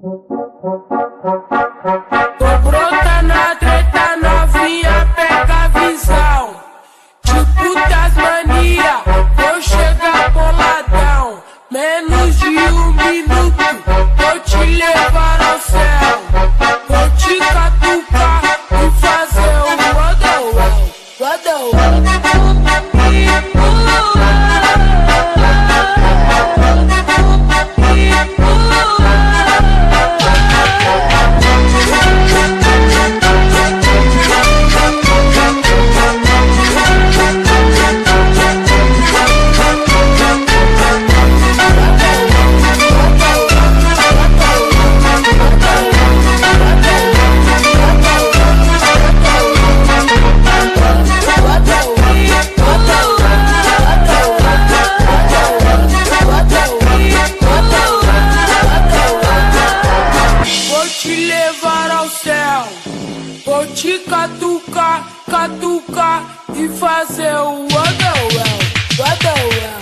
Tô pronta na treta, novinha, pega a visão. Tipo das mania, vou chegar boladão. Menos de 1 minuto, vou te levar ao céu. Vou te catucar e fazer o rodowel, rodowel. Vou te catucar, catucar e fazer o rodowel, rodowel.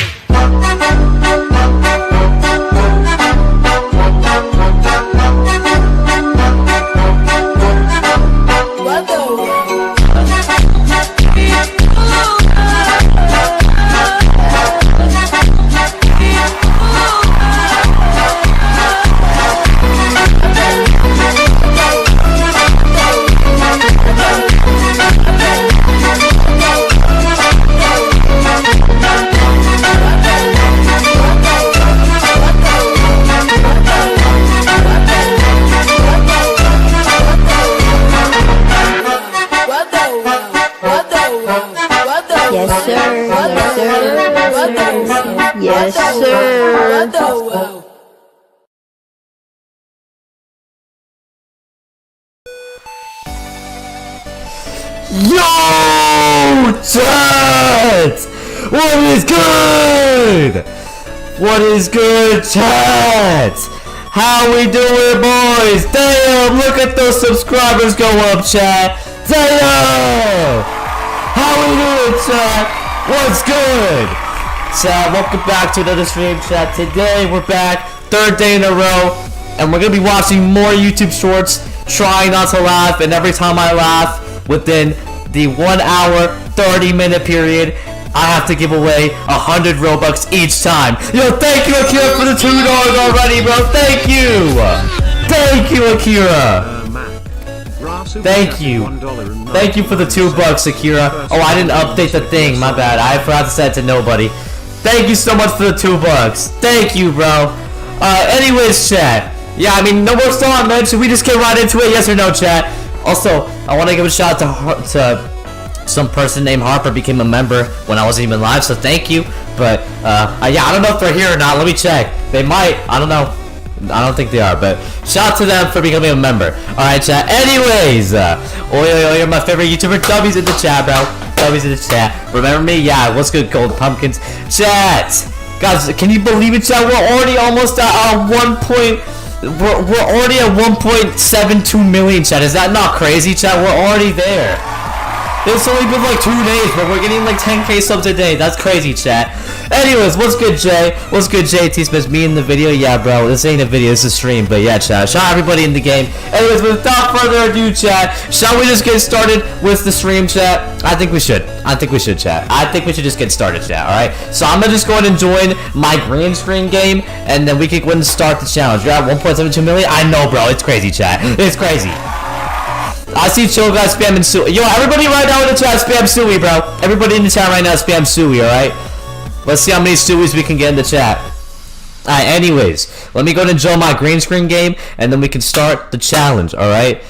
Yes, sir. Yes, sir. Yes, sir. Yo, chat! What is good? What is good, chat? How we doing, boys? Damn, look at those subscribers go up, chat. Damn! How we doing, chat? What's good? Chat, welcome back to another stream, chat. Today, we're back, third day in a row, and we're gonna be watching more YouTube shorts, trying not to laugh, and every time I laugh, within the 1 hour, 30-minute period, I have to give away 100 Robux each time. Yo, thank you, Akira, for the $2 already, bro. Thank you. Thank you, Akira. Thank you. Thank you for the $2, Akira. Oh, I didn't update the thing. My bad. I forgot to set it to nobody. Thank you so much for the $2. Thank you, bro. Anyways, chat. Yeah, I mean, no more song, man. Should we just get right into it? Yes or no, chat? Also, I want to give a shout out to some person named Harper became a member when I wasn't even live, so thank you. But yeah, I don't know if they're here or not. Let me check. They might. I don't know. I don't think they are, but shout out to them for becoming a member. Alright, chat. Anyways, you're my favorite YouTuber. Dubbies in the chat, bro. Dubbies in the chat. Remember me? Yeah, what's good, Gold Pumpkins? Chat! Guys, can you believe it, chat? We're already almost at we're already at 1.72 million, chat. Is that not crazy, chat? We're already there. It's only been like 2 days, but we're getting like 10k subs a day. That's crazy, chat. Anyways, what's good, Jay? What's good, JT Smith? Me in the video? Yeah, bro. This ain't a video, it's a stream. But yeah, chat. Shout out everybody in the game. Anyways, without further ado, chat, shall we just get started with the stream, chat? I think we should. I think we should, chat. I think we should just get started, chat. Alright? So I'm gonna just go ahead and join my green screen game, and then we can go ahead and start the challenge. You're at 1.72 million? I know, bro. It's crazy, chat. It's crazy. I see Chill guys spamming Sui. Yo, everybody right now in the chat spam Sui, bro. Everybody in the chat right now spam Sui, alright? Let's see how many Suis we can get in the chat. Alright, anyways. Let me go ahead and join my green screen game, and then we can start the challenge, alright?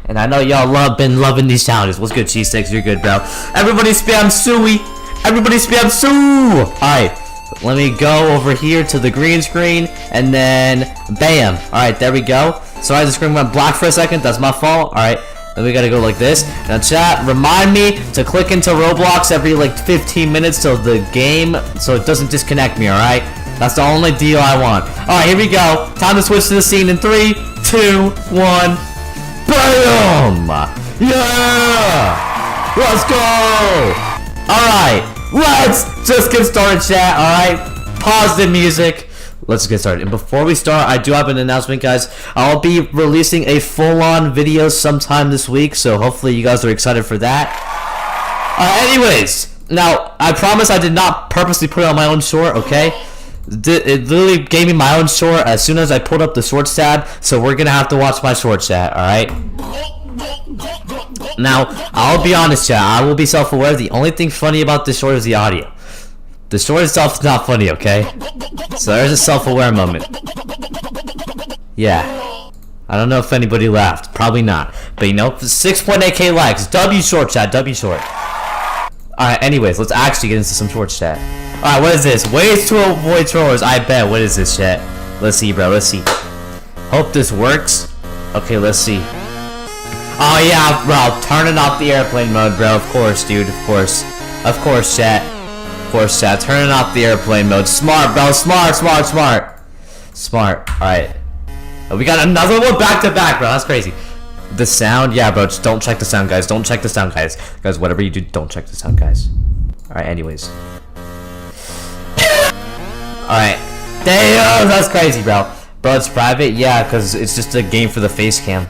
And I know y'all been loving these challenges. What's good, Cheese Sticks? You're good, bro. Everybody spam Sui. Everybody spam Sui. Alright. Let me go over here to the green screen, and then bam. Alright, there we go. Sorry, the screen went black for a second. That's my fault. Alright, then we gotta go like this. Now, chat, remind me to click into Roblox every like 15 minutes till the game, so it doesn't disconnect me, alright? That's the only deal I want. Alright, here we go. Time to switch to the scene in 3, 2, 1. Bam! Yeah! Let's go! Alright, let's just get started, chat, alright? Pause the music. let's get started. And before we start, I do have an announcement, guys. I'll be releasing a full-on video sometime this week, so hopefully you guys are excited for that. Anyways, now I promise I did not purposely put it on my own short, okay? It literally gave me my own short as soon as I pulled up the shorts tab, so we're gonna have to watch my short chat, alright? Now, I'll be honest, chat, I will be self-aware. The only thing funny about this short is the audio. The short itself is not funny, okay? So there's a self-aware moment. Yeah. I don't know if anybody laughed. Probably not. But you know, 6.8k likes. W short, chat. W short. Alright, anyways, let's actually get into some shorts, chat. Alright, what is this? Ways to avoid trollers. I bet. What is this, chat? Let's see, bro. Let's see. Hope this works. Okay, let's see. Oh, yeah, bro. Turning off the airplane mode, bro. Of course, dude. Of course. Of course, chat. Of course, chat. Turning off the airplane mode. Smart, bro. Smart, smart, smart. Smart. Alright. We got another one back to back, bro. That's crazy. The sound, yeah, bro. Just don't check the sound, guys. Don't check the sound, guys. Guys, whatever you do, don't check the sound, guys. Alright, anyways. Alright. Damn, that's crazy, bro. Bro, it's private? Yeah, because it's just a game for the face cam.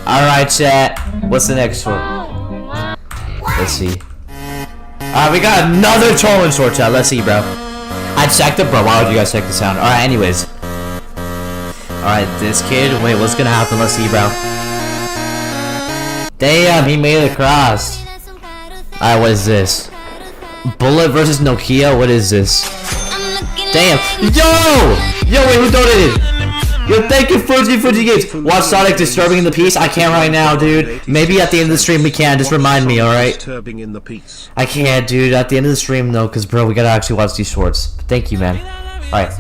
Alright, chat. What's the next one? Let's see. Alright, we got another trolling short, chat. Let's see, bro. I checked it, bro. Why would you guys check the sound? Alright, anyways. Alright, this kid. Wait, what's gonna happen? Let's see, bro. Damn, he made it across. Alright, what is this? Bullet versus Nokia? What is this? Damn. Yo! Yo, wait, who donated? Yo, thank you, Fuji Games. Watch Sonic disturbing the peace? I can't right now, dude. Maybe at the end of the stream we can. Just remind me, alright? I can't, dude. At the end of the stream, though, because, bro, we gotta actually watch these shorts. Thank you, man. Alright.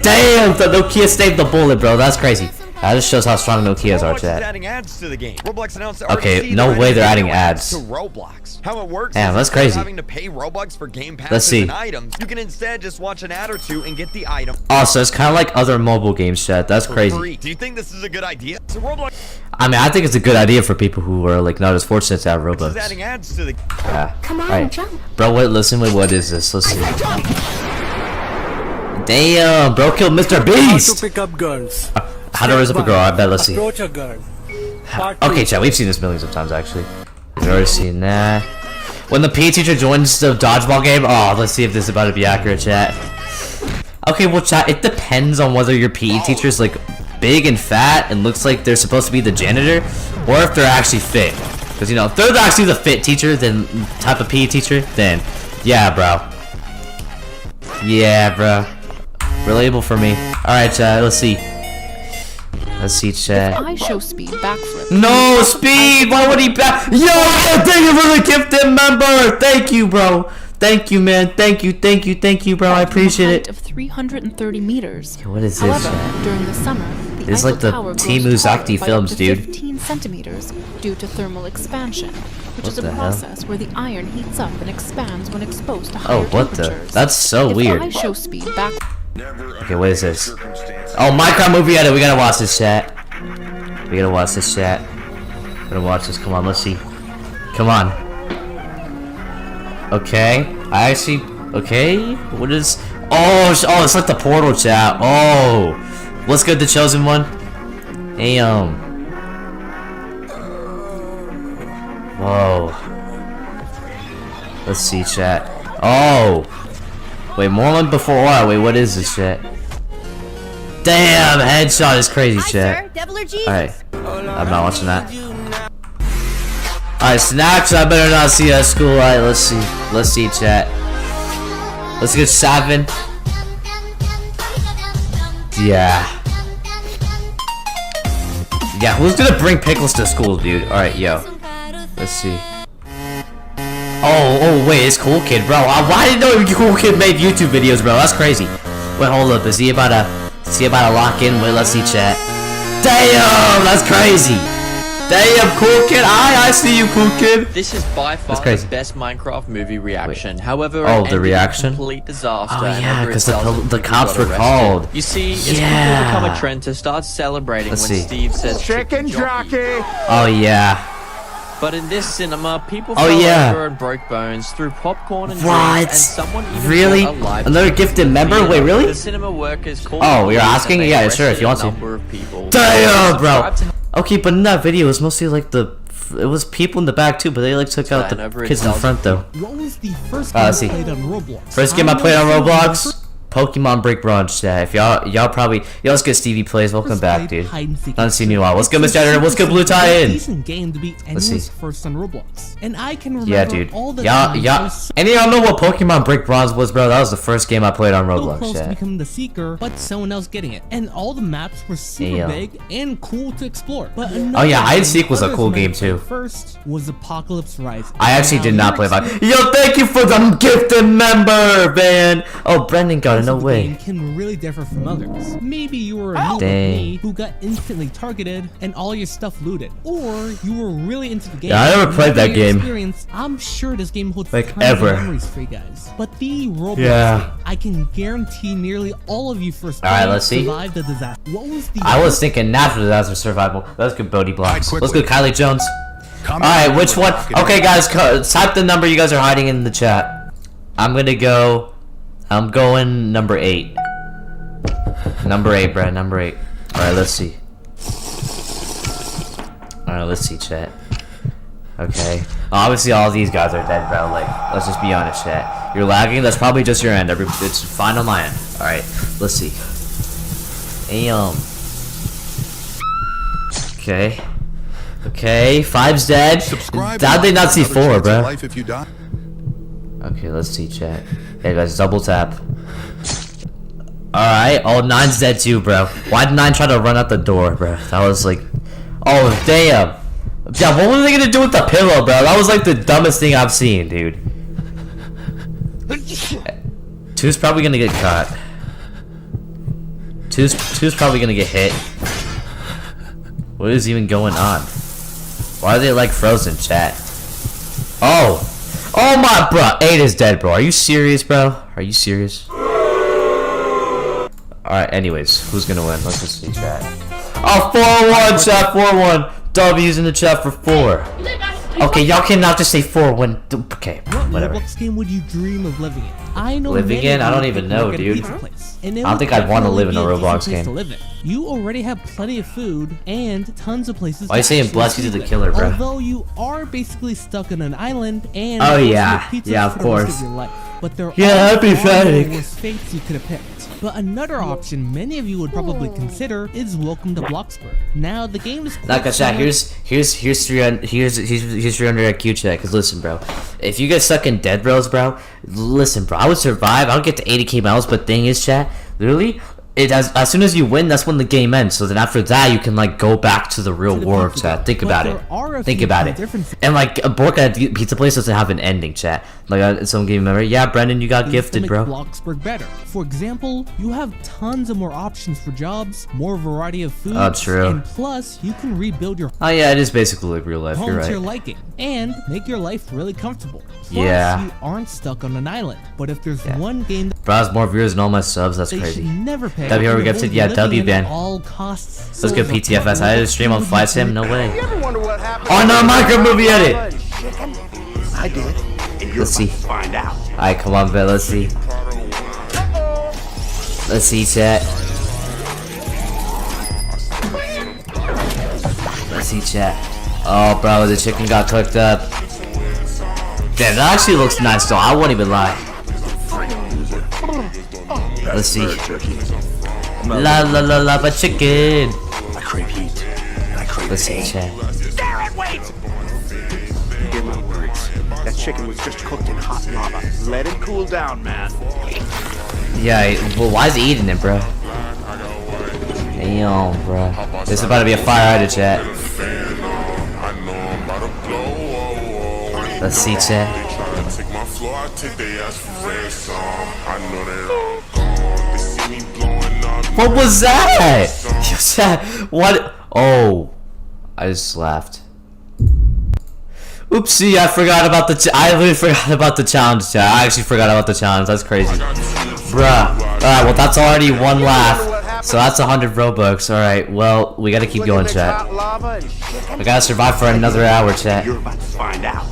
Damn, the Nokia saved the bullet, bro. That's crazy. That just shows how strong Nokias are, chat. Okay, no way they're adding ads. To Roblox. How it works Damn, that's crazy. Having to pay Robux for game passes Let's see. and items. You can instead just watch an ad or two and get the item. Oh, so it's kind of like other mobile games, chat. That's crazy. Free. Do you think this is a good idea? So Roblox. I mean, I think it's a good idea for people who are like not as fortunate to have Robux. Adding ads to the. Yeah. Come on, Right. jump. Bro, wait, listen, wait, what is this? Let's see. Damn, bro killed Mr. How Beast! to pick up girls. How to raise up a girl, I bet, let's see. Approach a girl. Part Okay, two. chat, we've seen this millions of times, actually. We've already seen that. When the PE teacher joins the dodgeball game, oh, let's see if this is about to be accurate, chat. Okay, well, chat, it depends on whether your PE teacher's, like, big and fat and looks like they're supposed to be the janitor, or if they're actually fit. Because, you know, if they're actually the fit teacher, then type of PE teacher, then, yeah, bro. Yeah, bro. Relatable for me. Alright, chat, let's see. Let's see, chat. I show speed backflip. No, Speed! Why would he back? Yo, thank you for the gifted member! Thank you, bro. Thank you, man. Thank you, bro. I appreciate it. Of 330 meters. What is this, However, chat? during the summer, the This is Eiffel like the Tower Team grows taller Uzaki by films, up to dude. 15 centimeters due to thermal expansion, which What is a the hell? process where the iron heats up and expands when exposed to higher Oh, what the? temperatures. That's so If weird. I show speed back. Okay, what is this? Oh, Minecraft movie edit. We gotta watch this, chat. We gotta watch this, chat. We gotta watch this. Come on, let's see. Come on. Okay. I actually. Okay. What is? Oh, it's like the portal, chat. Oh, what's good, the chosen one? Damn. Whoa. Let's see, chat. Oh. Wait, more like before. Wait, what is this, chat? Damn, headshot is crazy, chat. Alright, I'm not watching that. Alright, snacks, I better not see at school. Alright, let's see, chat. Let's get 7. Yeah. Yeah, who's gonna bring pickles to school, dude? Alright, yo. Let's see. Oh, wait, it's Cool Kid, bro. Why didn't know Cool Kid made YouTube videos, bro? That's crazy. Wait, hold up. Is he about to lock in? Wait, let's see, chat. Damn, that's crazy. Damn, Cool Kid. I see you, Cool Kid. This is by far crazy. the best Minecraft movie reaction. However, Oh, it the ended in reaction? complete disaster. Oh, and yeah, as a 'cause result, the people cops got were arrested. called. You see, it's Yeah. quickly become a trend to start celebrating Let's when see. Steve says Chicken jockey. Oh, yeah. But in this cinema, people Oh, fell yeah. over and broke bones, threw popcorn and What? drinks, and someone even Really? brought a live Another chicken gifted to the member? theater. Wait, really? The cinema workers called Oh, the you're police asking? and they Yeah, sure, if you want arrested to. a number of people. Damn, bro. Subscribe to Okay, but in that video, it was mostly like it was people in the back too, but they like took out and the over kids in the front though. What was the first Let's see. game you played on Roblox? First game I played on Roblox, Pokemon Break Bronze. Yeah, if y'all probably, let's get Stevie Plays. Welcome back, dude. Haven't seen you in a while. What's good, Mr. Editor? What's good, Blue Tie-In? Decent game to be Let's see. anyone's first on Roblox, and I can remember Yeah, dude. all the Y'all, times any of y'all know what Pokemon Break Bronze was, bro? That was the first game I played on so Roblox. close to Yeah. becoming the Seeker, but someone else getting it, and all the maps were super Yeah. big and cool to explore. But Oh yeah, Hide and another Seek was a others cool might game have played too. First was Apocalypse Rising. I actually Now, did not your play by. experience Yo, thank you for the gifted member, man. Oh, Brendan got it. of No the way. game can really differ from others. Maybe you were a noob like Dang. me who got instantly targeted and all your stuff looted, or you were really into the game. Yeah, I never and played that after your game. Experience, I'm sure this game holds Like, tons ever. of memories for you guys. But the Roblox Yeah. game, I can guarantee nearly all of you first All right, players let's see. survived the disaster. What was the I was thinking natural disaster survival. That's good, Bodie Blocks. Alright, Let's go, Kylie Jones. Alright, which one? Okay, guys, type the number you guys are hiding in the chat. I'm going number 8. Number 8, Brad, number 8. Alright, let's see. Alright, let's see, chat. Okay. Obviously, all these guys are dead, bro. Like, let's just be honest, chat. You're lagging, that's probably just your end. It's fine on my end. Alright, let's see. Okay. Okay, 5's dead. How'd they not see 4, bro? Life if you die. Okay, let's see, chat. Hey, guys, double tap. Alright, oh, 9's dead too, bro. Why did 9 try to run out the door, bro? That was like... Oh, damn. Yeah, what were they gonna do with the pillow, bro? That was like the dumbest thing I've seen, dude. 2's probably gonna get caught. 2's probably gonna get hit. What is even going on? Why are they like frozen, chat? Oh! Oh my, bro! 8 is dead, bro. Are you serious, bro? Are you serious? Alright, anyways, who's gonna win? Let's just see, chat. Oh, 4-1, chat, 4-1. W's in the chat for 4. Okay, y'all cannot just say 4 when... Okay, What whatever. Roblox game would you dream of living in? I know Living many in? of I you don't would even pick know, work at a dude. pizza place, and it I don't would think I'd wanna live in a definitely be Roblox decent place game. to live in. You already have plenty of food and tons of places. Why are you to saying actually bless you to sleep the in. killer, bro? Although you are basically stuck on an island and Oh, forced to yeah. make pizzas Yeah, of for the rest course. your life. But there Yeah, are that'd be far more pathetic. worse fates you could have picked. But another option many of you would probably consider is Welcome to Bloxburg. Now the game is Like I said, similar- here's 300 IQ chat. Cause listen, bro, if you get stuck in Dead Bros, bro, listen, bro, I would survive. I would get to 80k miles, but thing is, chat, literally, as soon as you win, that's when the game ends. So then after that, you can like go back to the real To the world, pizza chat. place. Think But about there it. are a Think few about key it. differences. And like a work at a pizza place doesn't have an ending, chat. Like some game member, yeah, Brendan, you got things to gifted, make bro. Bloxburg better. For example, you have tons of more options for jobs, more variety of food, Oh, true. and plus you can rebuild your Oh yeah, it is basically like real life. home You're to your right. liking and make your life really comfortable. Plus, Yeah. you aren't stuck on an island. But if there's Yeah. one game that Bro, has more viewers than all my subs. That's they crazy. should never pick, W to already gifted? avoid Yeah, living W in ban. at all costs. Let's go So, PTFS. I had a stream on what Flight would you Sim. No way. ever wonder what happened? Oh no, Minecraft movie edit. I did. And you're Let's see. about to find out. Alright, come on, bet. Let's see. Let's see, chat. Let's see, chat. Oh, bro, the chicken got cooked up. Damn, that actually looks nice, though. I won't even lie. Let's see. La la la la, but chicken. I crave heat. And I crave Let's see, pain. chat. Darren, wait! Hear my words. That chicken was just cooked in hot lava. Let it cool down, man. Yeah, well, why is he eating it, bro? Damn, bro. This is about to be a fire edit, chat. Let's see, chat. What was that? Yo, chat, what? Oh, I just laughed. Oopsie, I forgot about I literally forgot about the challenge, chat. I actually forgot about the challenge. That's crazy. Bruh. Alright, well, that's already one laugh. So that's 100 Robux. Alright, well, we gotta keep going, chat. We gotta survive for another hour, chat. You're about to find out.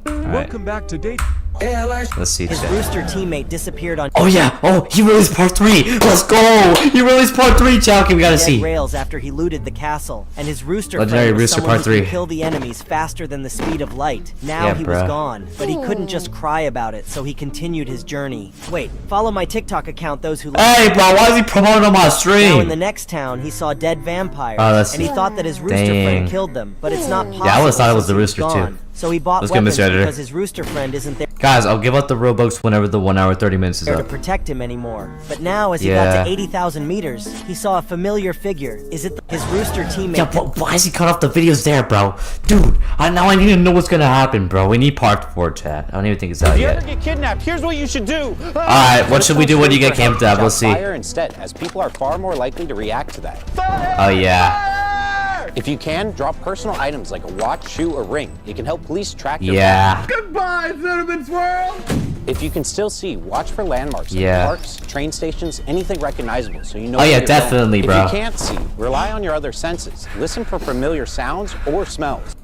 Welcome back to date. Let's see, His chat. rooster teammate disappeared on Oh yeah! Oh, he released part 3! Let's go! He released part 3, chat! Okay, we gotta dead see. rails after he looted the castle, and his rooster Legendary friend was Rooster someone Part who can 3. kill the enemies faster than the speed of light. Now Yeah, he was bruh. gone, but he couldn't just cry about it, so he continued his journey. Wait, follow my TikTok account, those who Hey, bro, why is he promoting on my Now in stream? the next town, he saw dead vampires, Oh, that's- and he thought that his rooster Dang. friend killed them, but it's not possible. Yeah, I always thought it was since the he rooster, too. gone. So he bought Let's go, weapons Mr. Editor. because his rooster friend isn't there Guys, I'll give out the Robux whenever the 1 hour 30 minutes is to up. protect him anymore. But now, as he Yeah. got to 80,000 meters, he saw a familiar figure. Is it his rooster teammate? Yeah, but why is he cut off the videos there, bro? Dude, now I need to know what's gonna happen, bro. We need part 4, chat. I don't even think it's out If you ever yet. get kidnapped, here's what you should do. Alright, what should we do when you get camped out? We'll see. Fire instead, as people are far more likely to react to that. Oh, yeah. If you can, drop personal items like a watch, shoe, or ring. It can help police track your Yeah. Goodbye, Cinnamons World! If you can still see, watch for landmarks like Yeah. parks, train stations, anything recognizable so you know Oh, where yeah, you're going. definitely, bro. If you can't see, rely on your other senses. Listen for familiar sounds or smells.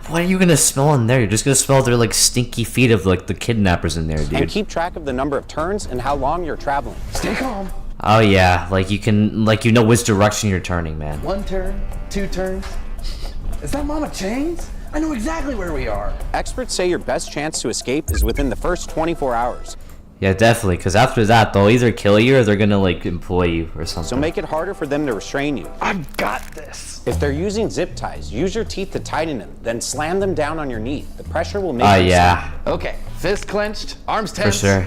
What are you gonna smell in there? You're just gonna smell their, like, stinky feet of, like, the kidnappers in there, And dude. keep track of the number of turns and how long you're traveling. Stay calm. Oh, yeah. Like, you can, like, you know which direction you're turning, man. 1 turn, 2 turns. Is that Mama Chains? I know exactly where we are. Experts say your best chance to escape is within the first 24 hours. Yeah, definitely, because after that, they'll either kill you or they're gonna, like, employ you or something. So make it harder for them to restrain you. I've got this. If they're using zip ties, use your teeth to tighten them, then slam them down on your knee. The pressure will make Oh, them yeah. Okay, fist clenched, arms For tense. sure.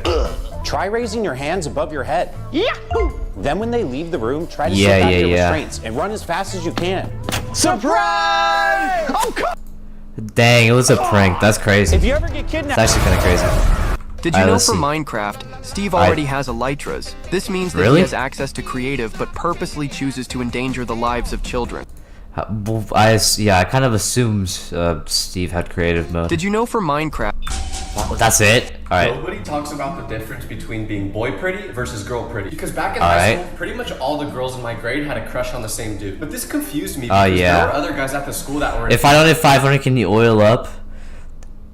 Try raising your hands above your head. Yahoo! Then when they leave the room, try to Yeah, slip out yeah, your yeah. restraints and run as fast as you can. Surprise! Oh, come. Dang, it was a prank. That's crazy. If you ever get It's kidnapped, actually kind of crazy. Did you Alright, know let's for see. Minecraft, Steve already has elytras? This means that Really? he has access to creative, but purposely chooses to endanger the lives of children. Yeah, I kind of assumed Steve had creative mode. Did you know for Minecraft? That's it? Alright. Nobody talks about the difference between being boy pretty versus girl pretty. Because back in All high right. school, pretty much all the girls in my grade had a crush on the same dude. But this confused me Oh, because yeah. there were other guys at the school that were in If I don't hit 500, can you oil up?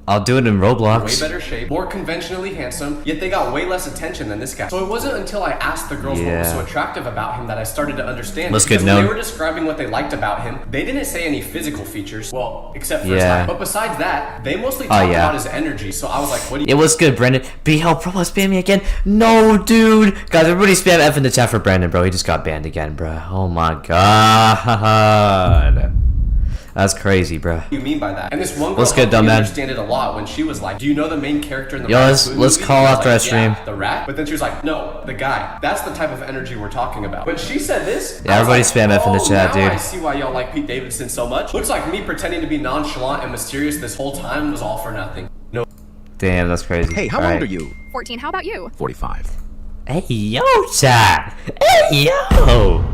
I'll do it in way Roblox. better shape, more conventionally handsome, yet they got way less attention than this guy. So it wasn't until I asked the girls what was Yeah. so attractive about him that I started to understand. Let's Because get when known. they were describing what they liked about him, they didn't say any physical features. Well, except for his Yeah. height. But besides that, they mostly Oh, talked yeah. about his energy. So I was like, what do you It was good, Brandon. BL, bro, spam me again. No, dude. Guys, everybody spam F in the chat for Brandon, bro. He just got banned again, bro. Oh my god. That's crazy, bro. mean by that? And this one girl What's good, helped dumb me man? understand it a lot when she was like, do you know the main character in the Yo, Rat let's- Ratatouille let's movie? call And I was after I like, stream. Yeah, the rat? But then she was like, no, the guy. That's the type of energy we're talking about. When she said this, Yeah, I was everybody like, spam F in the oh, chat, now dude. I see why y'all like Pete Davidson so much. Looks like me pretending to be nonchalant and mysterious this whole time was all for nothing. No. Damn, that's crazy. Hey, how All old right. are you? 14, how about you? 45. Hey, yo, chat. Hey, yo.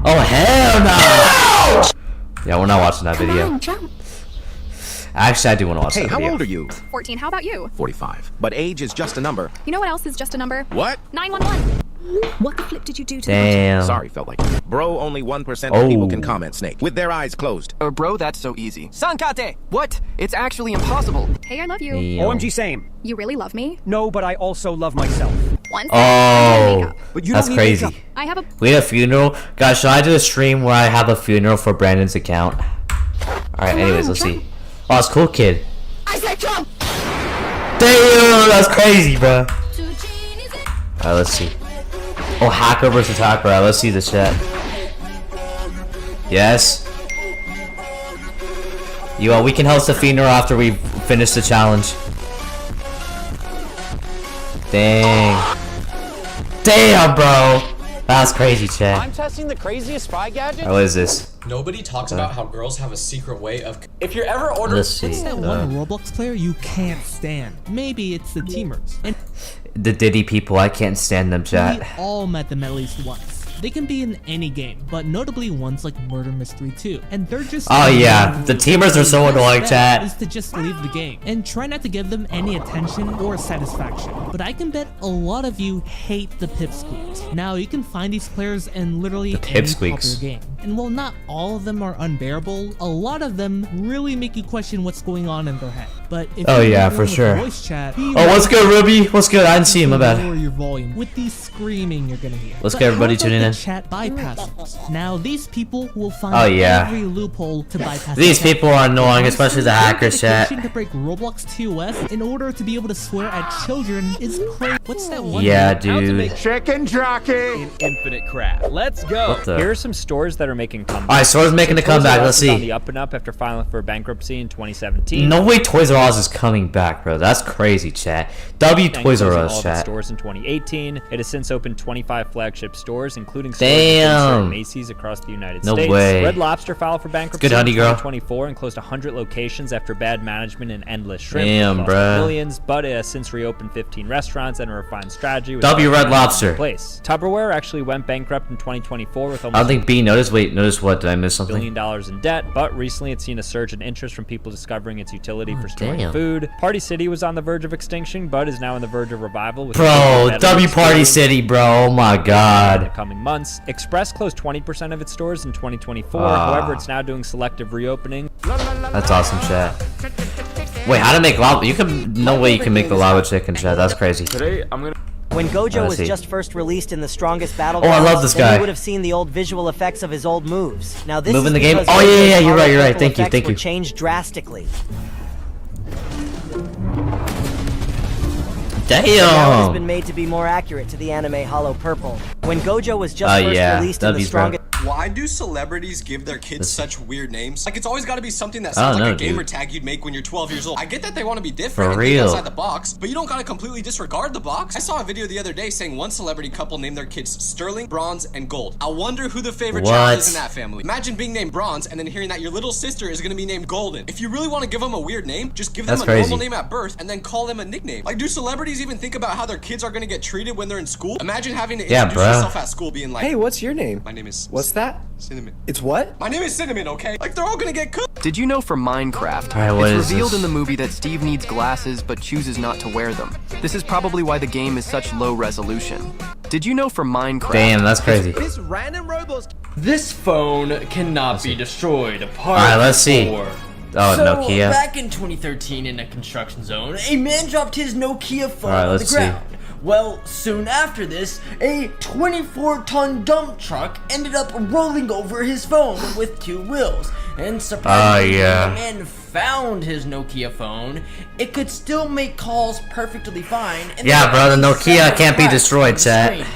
Oh, hell no. Yeah, we're not watching that video. Actually, I do want to watch Hey, that how video. old are you? 14, how about you? 45. But age is just a number. You know what else is just a number? What? 911. What the flip did you do to Damn. Sorry, felt like it. Bro, only 1% of people can comment snake with their eyes closed. Bro, that's so easy. Sankate! What? It's actually impossible. Hey, I love you. Yo. OMG same. You really love me? No, but I also love myself. One second. Oh, But you that's don't need crazy. makeup. I have a... We had a funeral. Guys, should I do a stream where I have a funeral for Brandon's account? Alright, anyways, let's see. Oh, it's cool, kid. I said jump! Damn, that's crazy, bro. Alright, let's see. Oh, hacker versus hacker. Alright, let's see the chat. Yes. Yo, we can host a funeral after we finish the challenge. Dang. Damn, bro. That's crazy, chat. I'm testing the craziest spy gadget. Alright, what is this? Nobody talks about how girls have a secret way of... If you're ever ordering... Let's see. What's that one Roblox player you can't stand? Maybe it's the teamers. And The Diddy people, I can't stand them, we chat. all met them at least once. They can be in any game, but notably ones like Murder Mystery 2. And they're just Oh yeah, the teamers are so annoying, chat. Is to just leave the game and try not to give them any attention or satisfaction. But I can bet a lot of you hate the pipsqueaks. Now you can find these players in literally any popular game. And while not all of them are unbearable, a lot of them really make you question what's going on in their head. But if for sure. Voice chat, what's good, Ruby? What's good? I didn't see him, my bad. Lower your volume with the screaming you're gonna hear. Let's get everybody tuning in. Chat bypassers. Now these people will find every loophole to bypass. These people are annoying, especially the hackers, chat. To break Roblox TOS in order to be able to swear at children is crazy. What's that one? Yeah, dude. Chicken jockey. Infinite crap. Let's go. Here are some stores that are making comebacks. Alright, stores making a comeback. Let's see. On the up and up after filing for bankruptcy in 2017. No way Toys R Us is coming back, bro. That's crazy, chat. Toys R Us, chat. Stores in 2018. It has since opened 25 flagship stores, including stores Damn. at Macy's across the United No States. way. Red Lobster filed for bankruptcy Good honey, in girl. 2024 and closed 100 locations after bad management and endless shrimp. Damn, bruh. Millions, but it has since reopened 15 restaurants and a refined strategy. Red Lobster. Place. Tupperware actually went bankrupt in 2024 with almost I don't think B noticed. Wait, notice what? Did I miss something? $1 billion in debt, but recently it's seen a surge in interest from people discovering its utility for storing damn. food. Party City was on the verge of extinction, but is now on the verge of revival. With Bro, W Party City, bro. Oh my in the god. coming months. Express closed 20% of its stores in 2024. However, it's now doing selective reopening. That's awesome, chat. Wait, how to make lava? You can. No way you can make the lava chicken, chat. That's crazy. Today, when Gojo was just first released in the strongest battle, I love this guy. You would have seen the old visual effects of his old moves. Now this Moving is the game. because Oh yeah, you're right. You're right. visual Thank you. effects were changed drastically. Damn. Now it has been made to be more accurate to the anime Hollow Purple. When Gojo was just first released in the strongest. Why do celebrities give their kids such weird names? Like, it's always got to be something that sounds like a gamer tag you'd make when you're 12 years old. I get that they want to be different and think outside the box, but you don't got to completely disregard the box. I saw a video the other day saying one celebrity couple named their kids Sterling, Bronze, and Gold. I wonder who the favorite child is in that family. Imagine being named Bronze and then hearing that your little sister is going to be named Golden. If you really want to give them a weird name, just give them a normal name at birth and then call them a nickname. Like, do celebrities even think about how their kids are going to get treated when they're in school? Imagine having to introduce yourself at school being like, hey, what's your name? My name is... What's that? Cinnamon. It's what? My name is Cinnamon, okay? Like, they're all gonna get cooked. Did you know for Minecraft, it's revealed in the movie that Steve needs glasses but chooses not to wear them. This is probably why the game is such low resolution. Did you know for Minecraft... Damn, that's crazy. This random Roblox... This phone cannot be destroyed apart. Alright, let's see. Oh, Nokia. Back in 2013 in a construction zone, a man dropped his Nokia phone on the let's ground. Well, soon after this, a 24-ton dump truck ended up rolling over his phone with 2 wheels. And surprisingly, when the man found his Nokia phone, it could still make calls perfectly fine. And bro, the Nokia can't be destroyed, chat.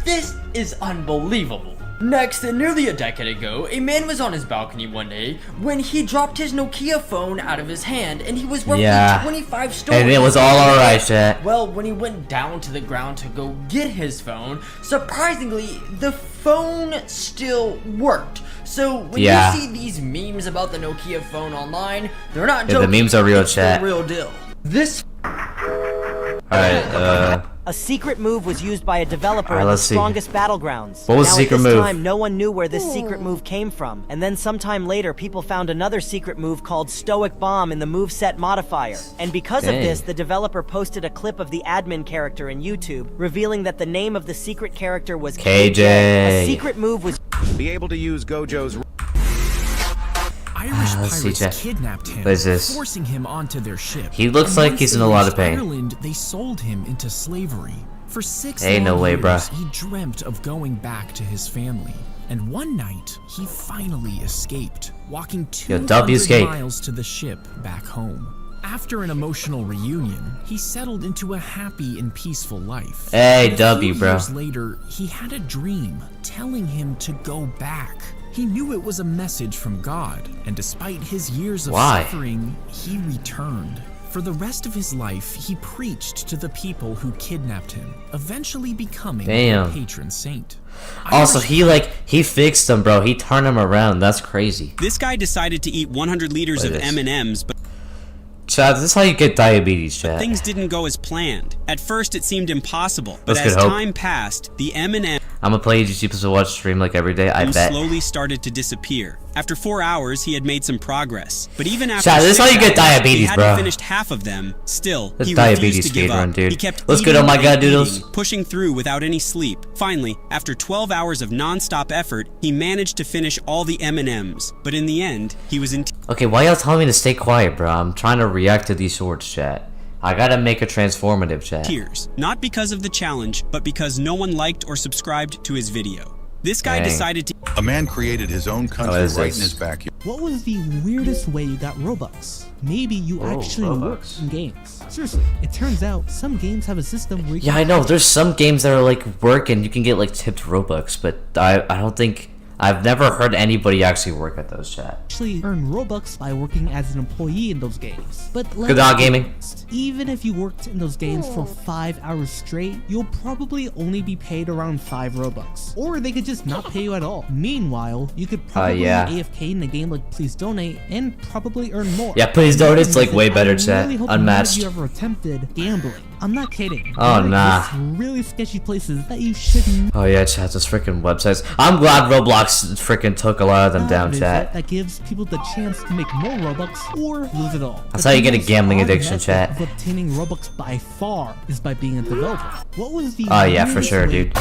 This is unbelievable. Next, nearly a decade ago, a man was on his balcony one day when he dropped his Nokia phone out of his hand, and he was roughly 25 stories. And it was all alright, chat. Well, when he went down to the ground to go get his phone, surprisingly, the phone still worked. So when you see these memes about the Nokia phone online, they're not joking. The memes are real, it's chat. the real deal. This. Alright, A secret move was used by a developer in the strongest battlegrounds. What was the secret move? At this time, no one knew where this secret move came from. And then sometime later, people found another secret move called Stoic Bomb in the moveset modifier. And because of this, the developer posted a clip of the admin character in YouTube, revealing that the name of the secret character was KJ. A secret move was... Be able to use Gojo's... Irish pirates kidnapped him, forcing him onto their ship. He looks like he's in a lot of pain. Ireland, they sold him into slavery. For 6 no way, years, he dreamt of going back to his family. And one night, he finally escaped, walking 200 miles to the ship back home. After an emotional reunion, he settled into a happy and peaceful life. Hey, W, bro. Years later, he had a dream telling him to go back. He knew it was a message from God, and despite his years of suffering, he returned. For the rest of his life, he preached to the people who kidnapped him, eventually becoming a patron saint. Also, he fixed them, bro. He turned them around. That's crazy. This guy decided to eat 100 liters of M&Ms, but Chad, this is how you get diabetes, Chad. Things didn't go as planned. At first, it seemed impossible, but as time passed, the M&M... I'm gonna play YouTube to watch stream like every day. I bet. Slowly started to disappear. After 4 hours, he had made some progress. But even after Chat, this is how you get diabetes, he hadn't bro. finished half of them. Still, This he diabetes refused to give speedrun, up. dude. He kept What's good, eating oh my and god, doodles? eating, pushing through without any sleep. Finally, after 12 hours of non-stop effort, he managed to finish all the M&Ms. But in the end, he was in Okay, why y'all telling me to stay quiet, bro? I'm trying to react to these shorts, chat. I gotta make a transformative, chat. tears. Not because of the challenge, but because no one liked or subscribed to his video. This guy Dang. decided to... A man created his own country right in his backyard. What was the weirdest way you got Robux? Maybe you actually worked in games. Seriously, it turns out some games have a system where you Yeah, I know. There's some games that are like work and you can get like tipped Robux, but I don't think I've never heard anybody actually work at those, chat. actually earn Robux by working as an employee in those games. But Good dog gaming. even if you worked in those games for 5 hours straight, you'll probably only be paid around 5 Robux. Or they could just not pay you at all. Meanwhile, you could probably yeah. AFK in a game like Please Donate and probably earn more. Yeah, Please Donate's like way better, chat. I really hope Unmatched. none of you ever attempted gambling. I'm not kidding. Oh, There nah. exist really sketchy places that you shouldn't. Oh yeah, chat, those freaking websites. I'm glad Roblox freaking took a lot of them down, visit chat. That gives people the chance to make more Robux or lose it all. That's But how you the get a most gambling hard addiction, method chat. of obtaining Robux by far is by being a developer. What was the Oh yeah, for weirdest sure, way- dude.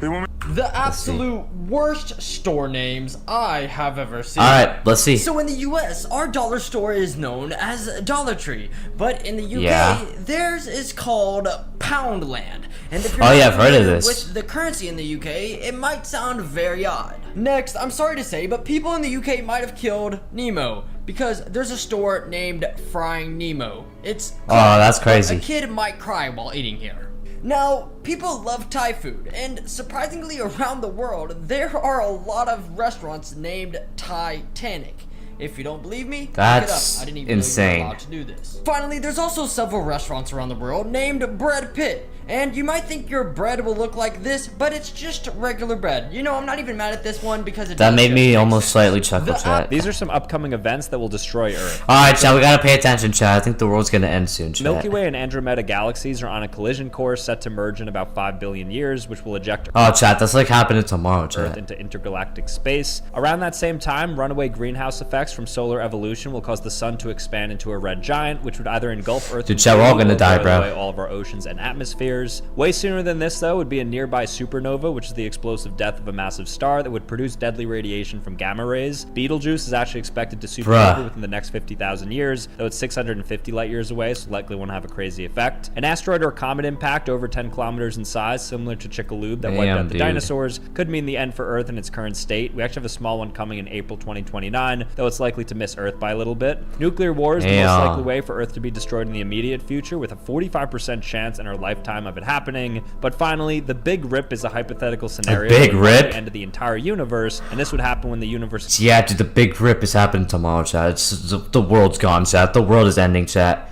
The absolute worst store names I have ever seen. Alright, let's see. So in the US, our dollar store is known as Dollar Tree, but in the UK, Yeah. theirs is called Poundland. And if you're Oh, not yeah, I've heard of familiar this. with the currency in the UK, it might sound very odd. Next, I'm sorry to say, but people in the UK might have killed Nemo because there's a store named Frying Nemo. It's Oh, that's crazy. a kid might cry while eating here. Now, people love Thai food, and surprisingly around the world, there are a lot of restaurants named Titanic. If you don't believe me, That's look it up. I didn't even know insane. you were allowed to do this. Finally, there's also several restaurants around the world named Bread Pit. And you might think your bread will look like this, but it's just regular bread. You know, I'm not even mad at this one because it That does made just me make almost sense. slightly chuckle, chat. These are some upcoming events that will destroy Earth. Alright, chat, we gotta pay attention, chat. I think the world's gonna end soon, chat. Milky Way and Andromeda galaxies are on a collision course set to merge in about 5 billion years, which will eject Oh, chat, that's like happening tomorrow, Earth chat. into intergalactic space. Around that same time, runaway greenhouse effects from solar evolution will cause the sun to expand into a red giant, which would either engulf Earth Dude, chat, we're all gonna die, boil bro. away all of our oceans and atmospheres. Way sooner than this, though, would be a nearby supernova, which is the explosive death of a massive star that would produce deadly radiation from gamma rays. Betelgeuse is actually expected to supernova Bruh. within the next 50,000 years, though it's 650 light years away, so likely won't have a crazy effect. An asteroid or comet impact over 10 kilometers in size, similar to Chicxulub that wiped Damn, out the dude. dinosaurs, could mean the end for Earth in its current state. We actually have a small one coming in April 2029, though it's likely to miss Earth by a little bit. Nuclear war is the most Damn. likely way for Earth to be destroyed in the immediate future, with a 45% chance in our lifetime of it happening. But finally, the Big Rip is a hypothetical scenario Big that would mark Rip? the end of the entire universe, and this would happen when the universe Yeah, dude, the big rip is happening tomorrow, chat. The world's gone, chat. The world is ending, chat.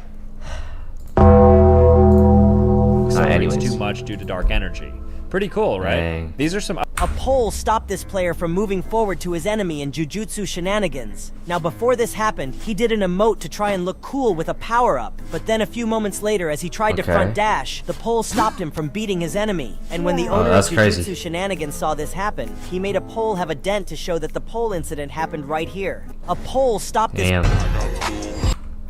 accelerates anyways. too much due to dark energy. Pretty cool, right? Dang. These are some A pole stopped this player from moving forward to his enemy in Jujutsu Shenanigans. Now before this happened, he did an emote to try and look cool with a power-up. But then a few moments later, as he tried to Okay. front dash, the pole stopped him from beating his enemy. And when the Oh, owner of that's Jujutsu crazy. Shenanigans saw this happen, he made a pole have a dent to show that the pole incident happened right here. A pole stopped this- Damn.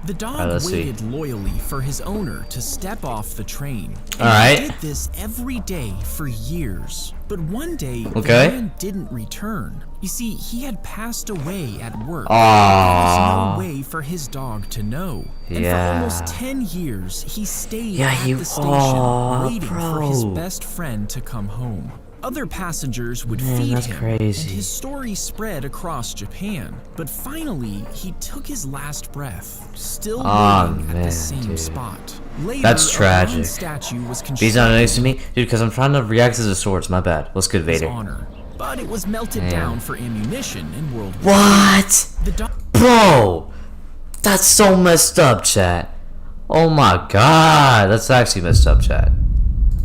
The dog Alright, let's see. waited loyally for his owner to step off the train. And Alright. he did this every day for years. But one day, Okay. the man didn't return. You see, he had passed away at work. Aww. There was no way for his dog to know. And Yeah. for almost 10 years, he stayed Yeah, at he- the station, Aw, waiting for his bro. best friend to come home. Other passengers would Man, feed that's him, crazy. and his story spread across Japan. But finally, he took his last breath, still Aw, waiting at man, the same dude. spot. Later, That's a tragic. bronze statue was He's not constructed nice to me? Dude, because I'm trying to react to the swords. My bad. What's good, in his Vader? honor, but it was melted Damn. down for ammunition in World War What? II. The dog Bro! That's so messed up, chat. Oh my god. That's actually messed up, chat.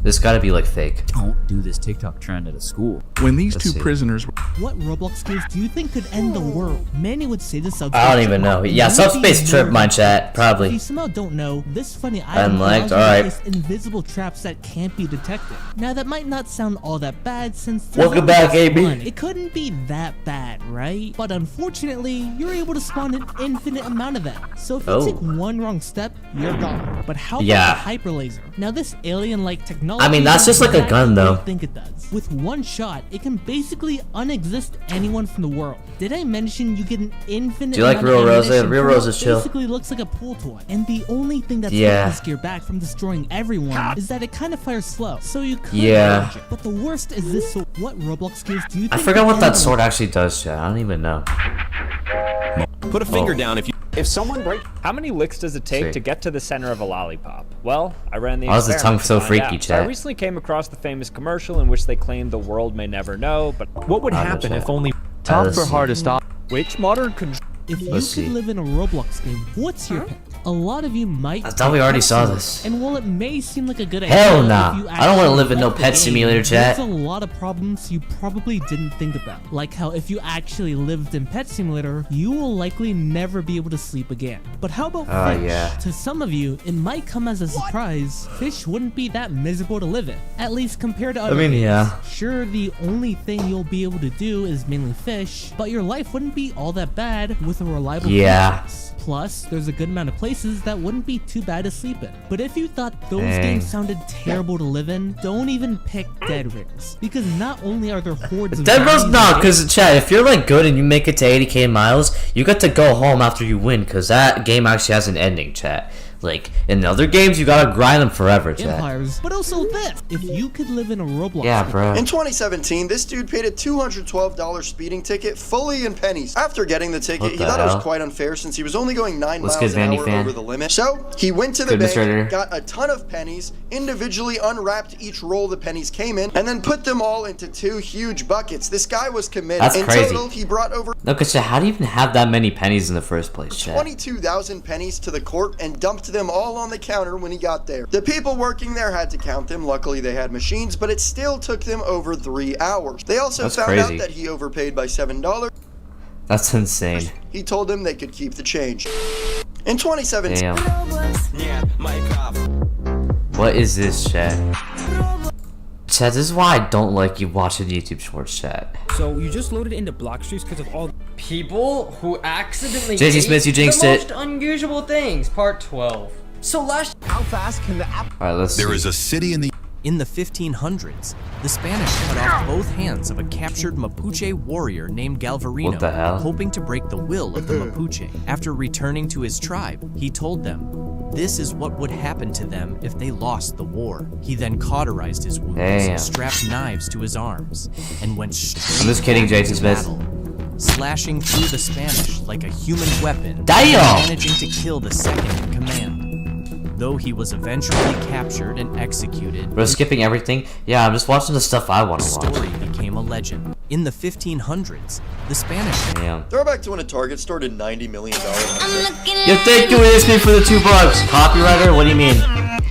This gotta be like fake. Don't do this TikTok trend at a school. When these Let's two see. prisoners What Roblox skills do you think could end the world? Many would say the subspace. I don't even know. Yeah, subspace trip my chat, probably. If you somehow don't know, this funny item Unliked, allows you to place invisible traps that can't be detected. Now that might not sound all that bad since welcome back, AB. It couldn't be that bad, right? But unfortunately, you're able to spawn an infinite amount of them. So if you take one wrong step, you're gone. But how about the hyper laser? Now this alien-like technology, I mean, that's just like a gun though. I think it does. With one shot, it can basically unexist anyone from the world. Did I mention you get an infinite? Do you like Real Rose? Real Rose is chill. Basically looks like a pool toy. And the only thing that's holding this gear back from destroying everyone is that it kind of fires slow. So you could dodge it. But the worst is this sword. What Roblox skills do you think? I forgot what that sword actually does, chat. I don't even know. Put a finger down if you. If someone breaks. How many licks does it take to get to the center of a lollipop? Well, I ran the Why is the tongue so freaky, So I chat? recently came across the famous commercial in which they claimed the world may never know, but what would happen if only top or hardest op? Which modern control? If you could live in a Roblox game, what's your pick? A lot of you might. I thought we already saw this. And while it may seem like a good idea, Hell nah. I don't want to live in no pet simulator, chat. There's a lot of problems you probably didn't think about. Like how if you actually lived in Pet Simulator, you will likely never be able to sleep again. But how about fish? Yeah. To some of you, it might come as a surprise. Fish wouldn't be that miserable to live in, at least compared to other I mean, things. yeah. Sure, the only thing you'll be able to do is mainly fish, but your life wouldn't be all that bad with a reliable food source. Plus, there's a good amount of places that wouldn't be too bad to sleep in. But if you thought those games sounded terrible to live in, don't even pick Dead Rings. Because not only are there hordes of Dead Rings, no, because chat, if you're like good and you make it to 80k miles, you get to go home after you win, because that game actually has an ending, chat. Like, in other games, you gotta grind them forever, chat. Empires, but also this. If you could live in a Roblox bro. In 2017, this dude paid a $212 speeding ticket fully in pennies. After getting the ticket, he thought it was quite unfair since he was only going 9 miles an hour over the limit. So, he went to the bank, got a ton of pennies, individually unwrapped each roll the pennies came in, and then put them all into 2 huge buckets. This guy was committed. That's crazy. Total, he brought over No, because how do you even have that many pennies in the first place, chat? 22,000 pennies to the court and dumped them all on the counter when he got there. The people working there had to count them. Luckily, they had machines, but it still took them over 3 hours. They also found out that he overpaid by $7. That's insane. He told them they could keep the change. In 2017. Damn. What is this, chat? Chat, this is why I don't like you watching YouTube Shorts, chat. So you just loaded into block streets because of all people who accidentally JC Smith, you jinxed it. most unusual things. Part 12. So last, how fast can the app? All right, let's. There is a city in the. In the 1500s, the Spanish cut off both hands of a captured Mapuche warrior named Galvarino, What the hell? hoping to break the will of the Mapuche. After returning to his tribe, he told them this is what would happen to them if they lost the war. He then cauterized his wounds, strapped knives to his arms, and went straight I'm just kidding, Jason into Smith. battle, slashing through the Spanish like a human weapon, Damn! managing to kill the second in command. Though he was eventually captured and executed, We're skipping everything. Yeah, I'm just watching the stuff I want to the watch. story became a legend. In the 1500s, the Spanish. Damn. Throwback to when a Target store did $90 million. Yo, thank you, ESP, for the $2. Copywriter? What do you mean?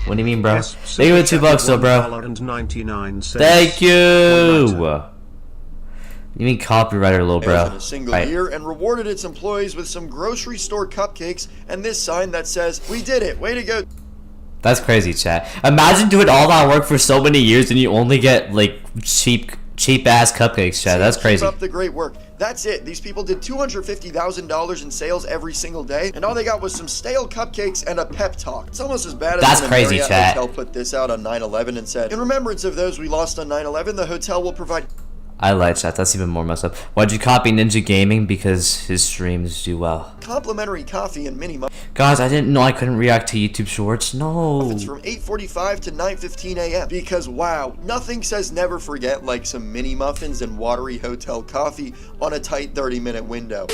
What do you mean, bro? Thank you for the $2 though, bro. Thank you. You mean copywriter, little bro? In a single year, and rewarded its employees with some grocery store cupcakes and this sign that says, "We did it! Way to go!" That's crazy, chat. Imagine doing all that work for so many years and you only get like cheap ass cupcakes, chat. That's crazy. Keep up the great work. That's it. These people did $250,000 in sales every single day, and all they got was some stale cupcakes and a pep talk. It's almost as bad as when crazy, Marriott chat. Hotel put this out on 9/11 and said, "In remembrance of those we lost on 9/11, the hotel will provide." I like chat. That's even more messed up. Why'd you copy Ninja Gaming? Because his streams do well. Complimentary coffee and mini muffins. Guys, I didn't know I couldn't react to YouTube Shorts. No. From 8:45 to 9:15 a.m. Because wow, nothing says never forget like some mini muffins and watery hotel coffee on a tight 30-minute window.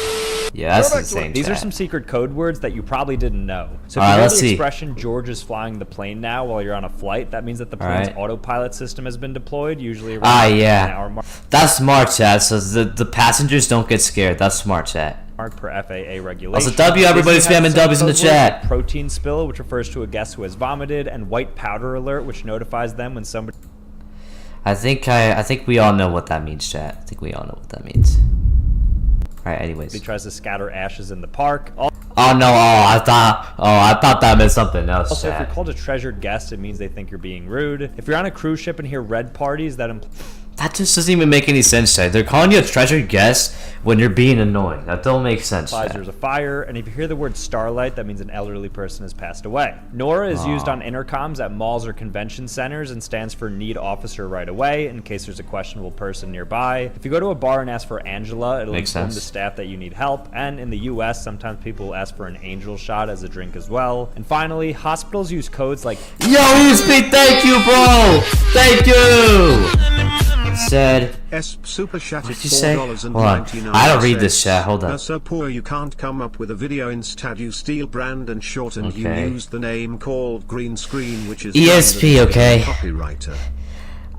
Yeah, that's insane. These are some secret code words that you probably didn't know. So if All right, you hear let's the see. expression "George is flying the plane now" while you're on a flight, that means that the plane's autopilot system has been deployed, usually around an hour mark. That's smart, chat. So the passengers don't get scared. That's smart, chat. Per FAA regulation. Also, W, everybody's spamming W's in the chat. Protein spill, which refers to a guest who has vomited, and white powder alert, which notifies them when somebody. I think we all know what that means, chat. I think we all know what that means. Alright, anyways. He tries to scatter ashes in the park. Oh no, I thought that meant something else, Also, chat. if you're called a treasured guest, it means they think you're being rude. If you're on a cruise ship and hear red parties, that That just doesn't even make any sense, chat. They're calling you a treasured guest when you're being annoying. That don't make sense, implies chat. there's a fire, and if you hear the word starlight, that means an elderly person has passed away. Nora is used on intercoms at malls or convention centers and stands for need officer right away in case there's a questionable person nearby. If you go to a bar and ask for Angela, it'll inform the staff that you need help, and in the US, sometimes people will ask for an angel shot as a drink as well. And finally, hospitals use codes like Yo, ESP, thank you, bro! Thank you! Said Super chat what did you say? Hold on. I don't read this chat, hold on. You're so poor you can't come up with a video, instead you steal brand and shortened you use the name called green screen, which is ESP, okay. Copywriter.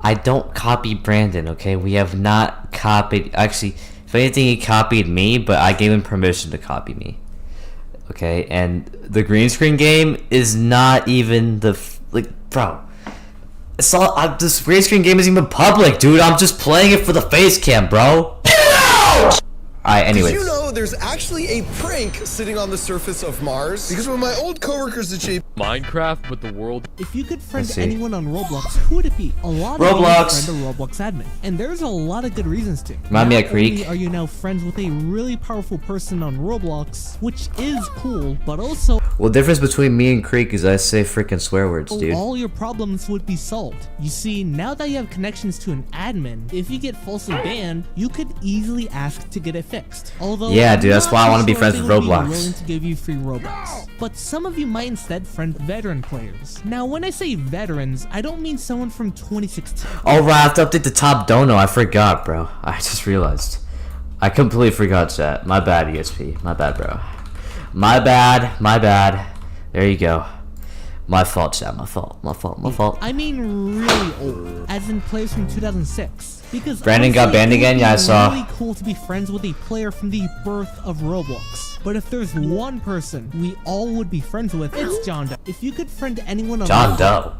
I don't copy Brandon, okay? We have not copied, actually, if anything he copied me, but I gave him permission to copy me. Okay, and the green screen game is not even the, bro. It's all, this green screen game isn't even public, dude. I'm just playing it for the face cam, bro. Alright, anyways. Did you know there's actually a prank sitting on the surface of Mars? Because when my old coworkers achieved Minecraft with the world. If you could friend anyone on Roblox, who would it be? A lot of Roblox. friend a Roblox admin, and there's a lot of good reasons to. Remind me of Not Creek. only are you now friends with a really powerful person on Roblox, which is cool, but also Well, the difference between me and Creek is I say freaking swear words, dude. all your problems would be solved. You see, now that you have connections to an admin, if you get falsely banned, you could easily ask to get it fixed. Although Yeah, dude, that's I'm why I not want to be sure friends they with would be Roblox. willing to give you free Robux. But some of you might instead friend veteran players. Now, when I say veterans, I don't mean someone from 2016. Oh, right, I have to update the top dono. I forgot, bro. I just realized. I completely forgot, chat. My bad, ESP. My bad, bro. My bad. My bad. There you go. My fault, chat. My fault. My fault. My fault. I mean really old, as in players from 2006. Because Brandon got honestly, banned it would again? be Yeah, I saw. really cool to be friends with a player from the birth of Roblox. But if there's one person we all would be friends with, it's John Doe. If you could friend anyone on John Roblox, Doe.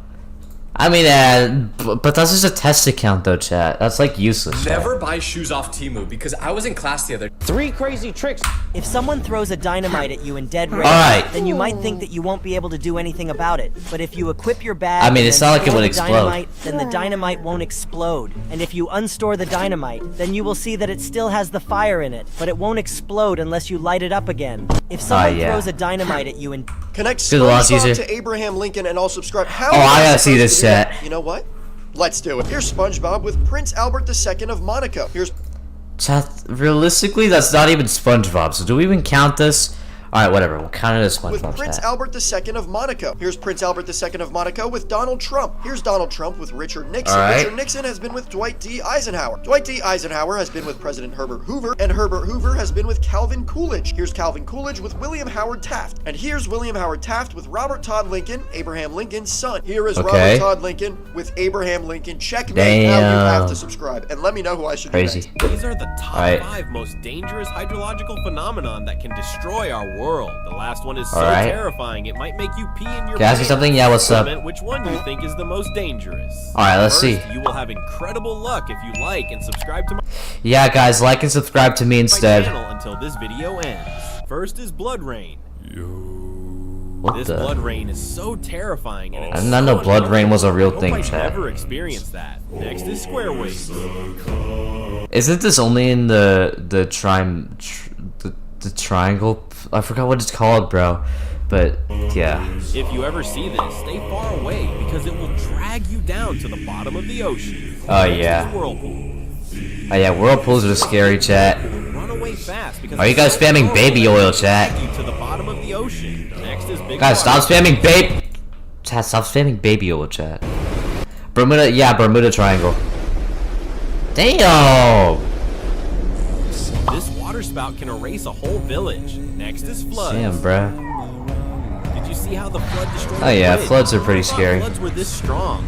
I mean, but that's just a test account, though, chat. That's like useless. Chat. Never buy shoes off Temu because I was in class the other day. 3 crazy tricks. If someone throws a dynamite at you in dead range, Alright. then you might think that you won't be able to do anything about it. But if you equip your bag, I mean, and it's then not like it store would the explode. dynamite, then the dynamite won't explode. And if you unstore the dynamite, then you will see that it still has the fire in it, but it won't explode unless you light it up again. If someone throws a dynamite at you in Connect Good loss, SpongeBob user. to Abraham Lincoln and I'll subscribe. How Oh, am I gotta supposed see this to do that? chat. You know what? Let's do it. Here's SpongeBob with Prince Albert II of Monaco. Here's Chat, realistically, that's not even SpongeBob. So do we even count this? Alright, whatever. We'll count it as with SpongeBob, Prince chat. Albert II of Monaco. Here's Prince Albert II of Monaco with Donald Trump. Here's Donald Trump with Richard Nixon. All right. Richard Nixon has been with Dwight D. Eisenhower. Dwight D. Eisenhower has been with President Herbert Hoover, and Herbert Hoover has been with Calvin Coolidge. Here's Calvin Coolidge with William Howard Taft. And here's William Howard Taft with Robert Todd Lincoln, Abraham Lincoln's son. Here is Okay. Robert Todd Lincoln with Abraham Lincoln. Checkmate. Now you have Damn. to subscribe. And let me know who I should Crazy. do next. These are the top Alright. 5 most dangerous hydrological phenomenon that can destroy our world. The last one is so Alright. terrifying it might make you pee in your Can I ask you pants. something? Yeah, what's up? Comment which one you think is the most dangerous. Alright, let's see. First, you will have incredible luck if you like and subscribe to my Yeah, guys, like and subscribe to me instead. channel until this video ends. First is Blood Rain. What This the? blood rain is so terrifying and I it's did not know so blood rain was a real Hope thing, I chat. never experienced that. Next is Square Waves. Isn't this only in the triangle? I forgot what it's called, bro. But yeah. If you ever see this, stay far away because it will drag you down to the bottom of the ocean. Oh Next yeah. is Whirlpool. Oh yeah, whirlpools are scary, chat. Run away fast because Are you guys the spamming whirlpool baby will oil, drag chat? you to the bottom of the ocean. Next is Big Guys, Water. stop spamming Chat, stop spamming baby oil, chat. Bermuda, yeah, Bermuda Triangle. Damn! This water spout can erase a whole village. Next is Floods. Damn, bruh. Did you see how the flood destroyed Oh yeah, the bridge? floods are pretty I thought scary. Floods were this strong.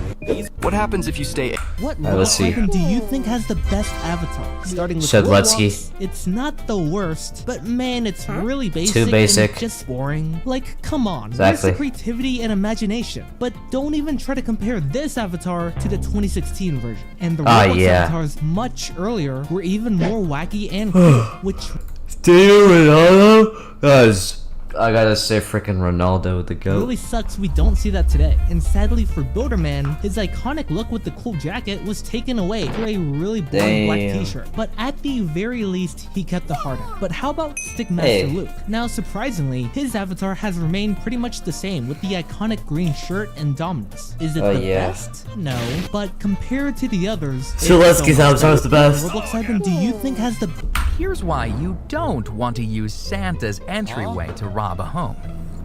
What happens if you stay? What Roblox weapon do you think has the best avatar? Starting with Roblox, it's not the worst, but man, it's really basic. Too basic. And just boring. Like, come on. Exactly. There's creativity and imagination. But don't even try to compare this avatar to the 2016 version. And the Roblox avatars much earlier were even more wacky and cool, which... Still Ronaldo? Guys, I gotta say freaking Ronaldo with the GOAT. Really sucks we don't see that today. And sadly for Builderman, his iconic look with the cool jacket was taken away for a really boring black t-shirt. But at the very least, he kept the heart out. But how about Stickmaster Luke? Now surprisingly, his avatar has remained pretty much the same with the iconic green shirt and Dominus. Is it the best? No. But compared to the others, Celesky's avatar is the best. Roblox item do you think has the... Here's why you don't want to use Santa's entryway to rob a home.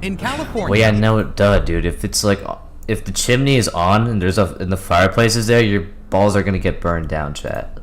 In California... Well, yeah, no, duh, dude. If it's like, if the chimney is on and there's and the fireplace is there, your balls are gonna get burned down, chat.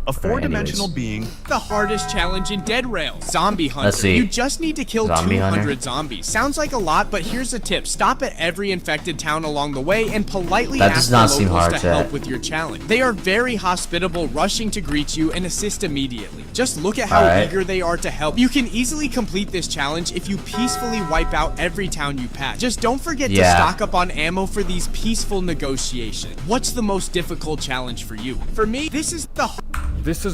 A four-dimensional being, the hardest challenge in Dead Rail. Zombie Hunter. Let's see. You just need to kill 200 zombies. Sounds like a lot, but here's a tip. Stop at every infected town along the way and politely ask the locals to help with your challenge. They are very hospitable, rushing to greet you and assist immediately. Just look at how eager they are to help. You can easily complete this challenge if you peacefully wipe out every town you pass. Just don't forget to stock up on ammo for these peaceful negotiations. What's the most difficult challenge for you? For me, this is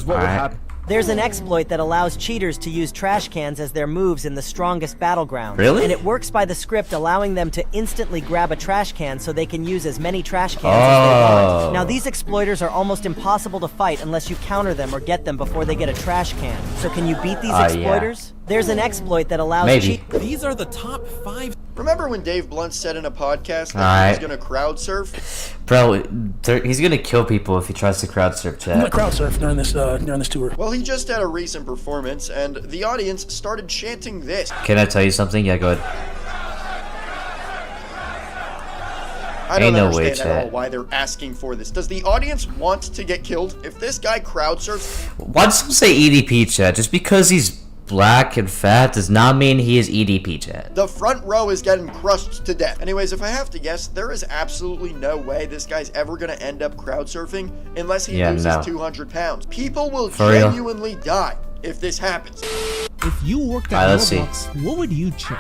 what would happen. There's an exploit that allows cheaters to use trash cans as their moves in the strongest battleground. Really? And it works by the script allowing them to instantly grab a trash can so they can use as many trash cans as they want. Now these exploiters are almost impossible to fight unless you counter them or get them before they get a trash can. So can you beat these exploiters? There's an exploit that allows These are the top 5. Remember when Dave Blunt said in a podcast that he was gonna crowd surf? Bro, he's gonna kill people if he tries to crowd surf, chat. I'm gonna crowd surf during this tour. Well, he just had a recent performance, and the audience started chanting this. Can I tell you something? Yeah, go ahead. I don't understand at all why they're asking for this. Does the audience want to get killed? If this guy crowd surfs... Why does he say EDP, chat? Just because he's black and fat does not mean he is EDP, chat. The front row is getting crushed to death. Anyways, if I have to guess, there is absolutely no way this guy's ever gonna end up crowd surfing unless he loses 200 pounds. People will genuinely die if this happens. If you worked at Roblox, what would you change?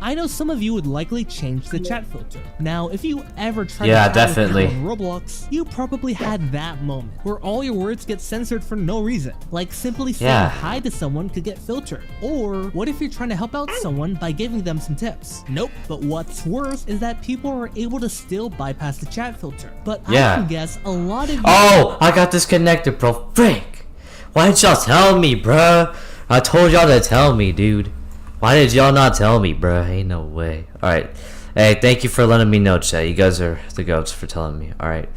I know some of you would likely change the chat filter. Now, if you ever tried to chat with people on Roblox, you probably had that moment where all your words get censored for no reason. Like simply saying hi to someone could get filtered. Or what if you're trying to help out someone by giving them some tips? Nope. But what's worse is that people are able to still bypass the chat filter. But I can guess a lot of you... Oh, I got disconnected, bro. Frick. Why didn't y'all tell me, bruh? I told y'all to tell me, dude. Why did y'all not tell me, bruh? Ain't no way. Alright. Hey, thank you for letting me know, chat. You guys are the goats for telling me. Alright.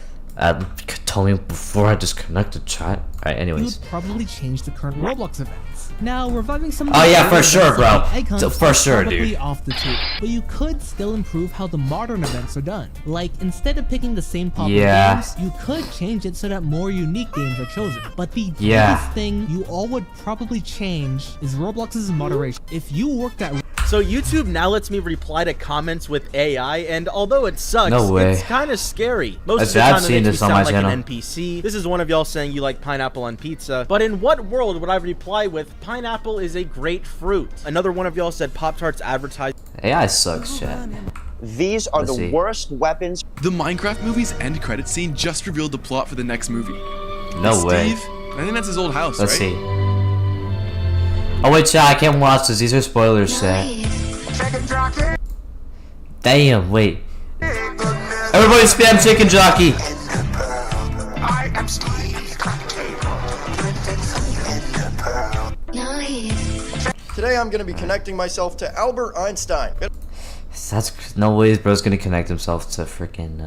Tell me before I disconnected, chat. Alright, anyways. You would probably change the current Roblox events. Now, reviving some of the for sure, bro. For sure, dude. Off the table, but you could still improve how the modern events are done. Like, instead of picking the same popular games, you could change it so that more unique games are chosen. But the biggest thing you all would probably change is Roblox's moderation. If you worked at... So YouTube now lets me reply to comments with AI, and although it sucks, it's kind of scary. Most of the time it makes me sound like an NPC. This is one of y'all saying you like pineapple on pizza, but in what world would I reply with, pineapple is a great fruit? Another one of y'all said Pop-Tarts advertise. AI sucks, chat. These are the worst weapons. The Minecraft movie's end credit scene just revealed the plot for the next movie. No way. Steve, I think that's his old house, Let's see. Oh wait, chat, I can't watch this. These are spoilers, chat. Damn, wait. Everybody spam chicken jockey. Today I'm going to be connecting myself to Albert Einstein. That's no ways bro's gonna connect himself to freaking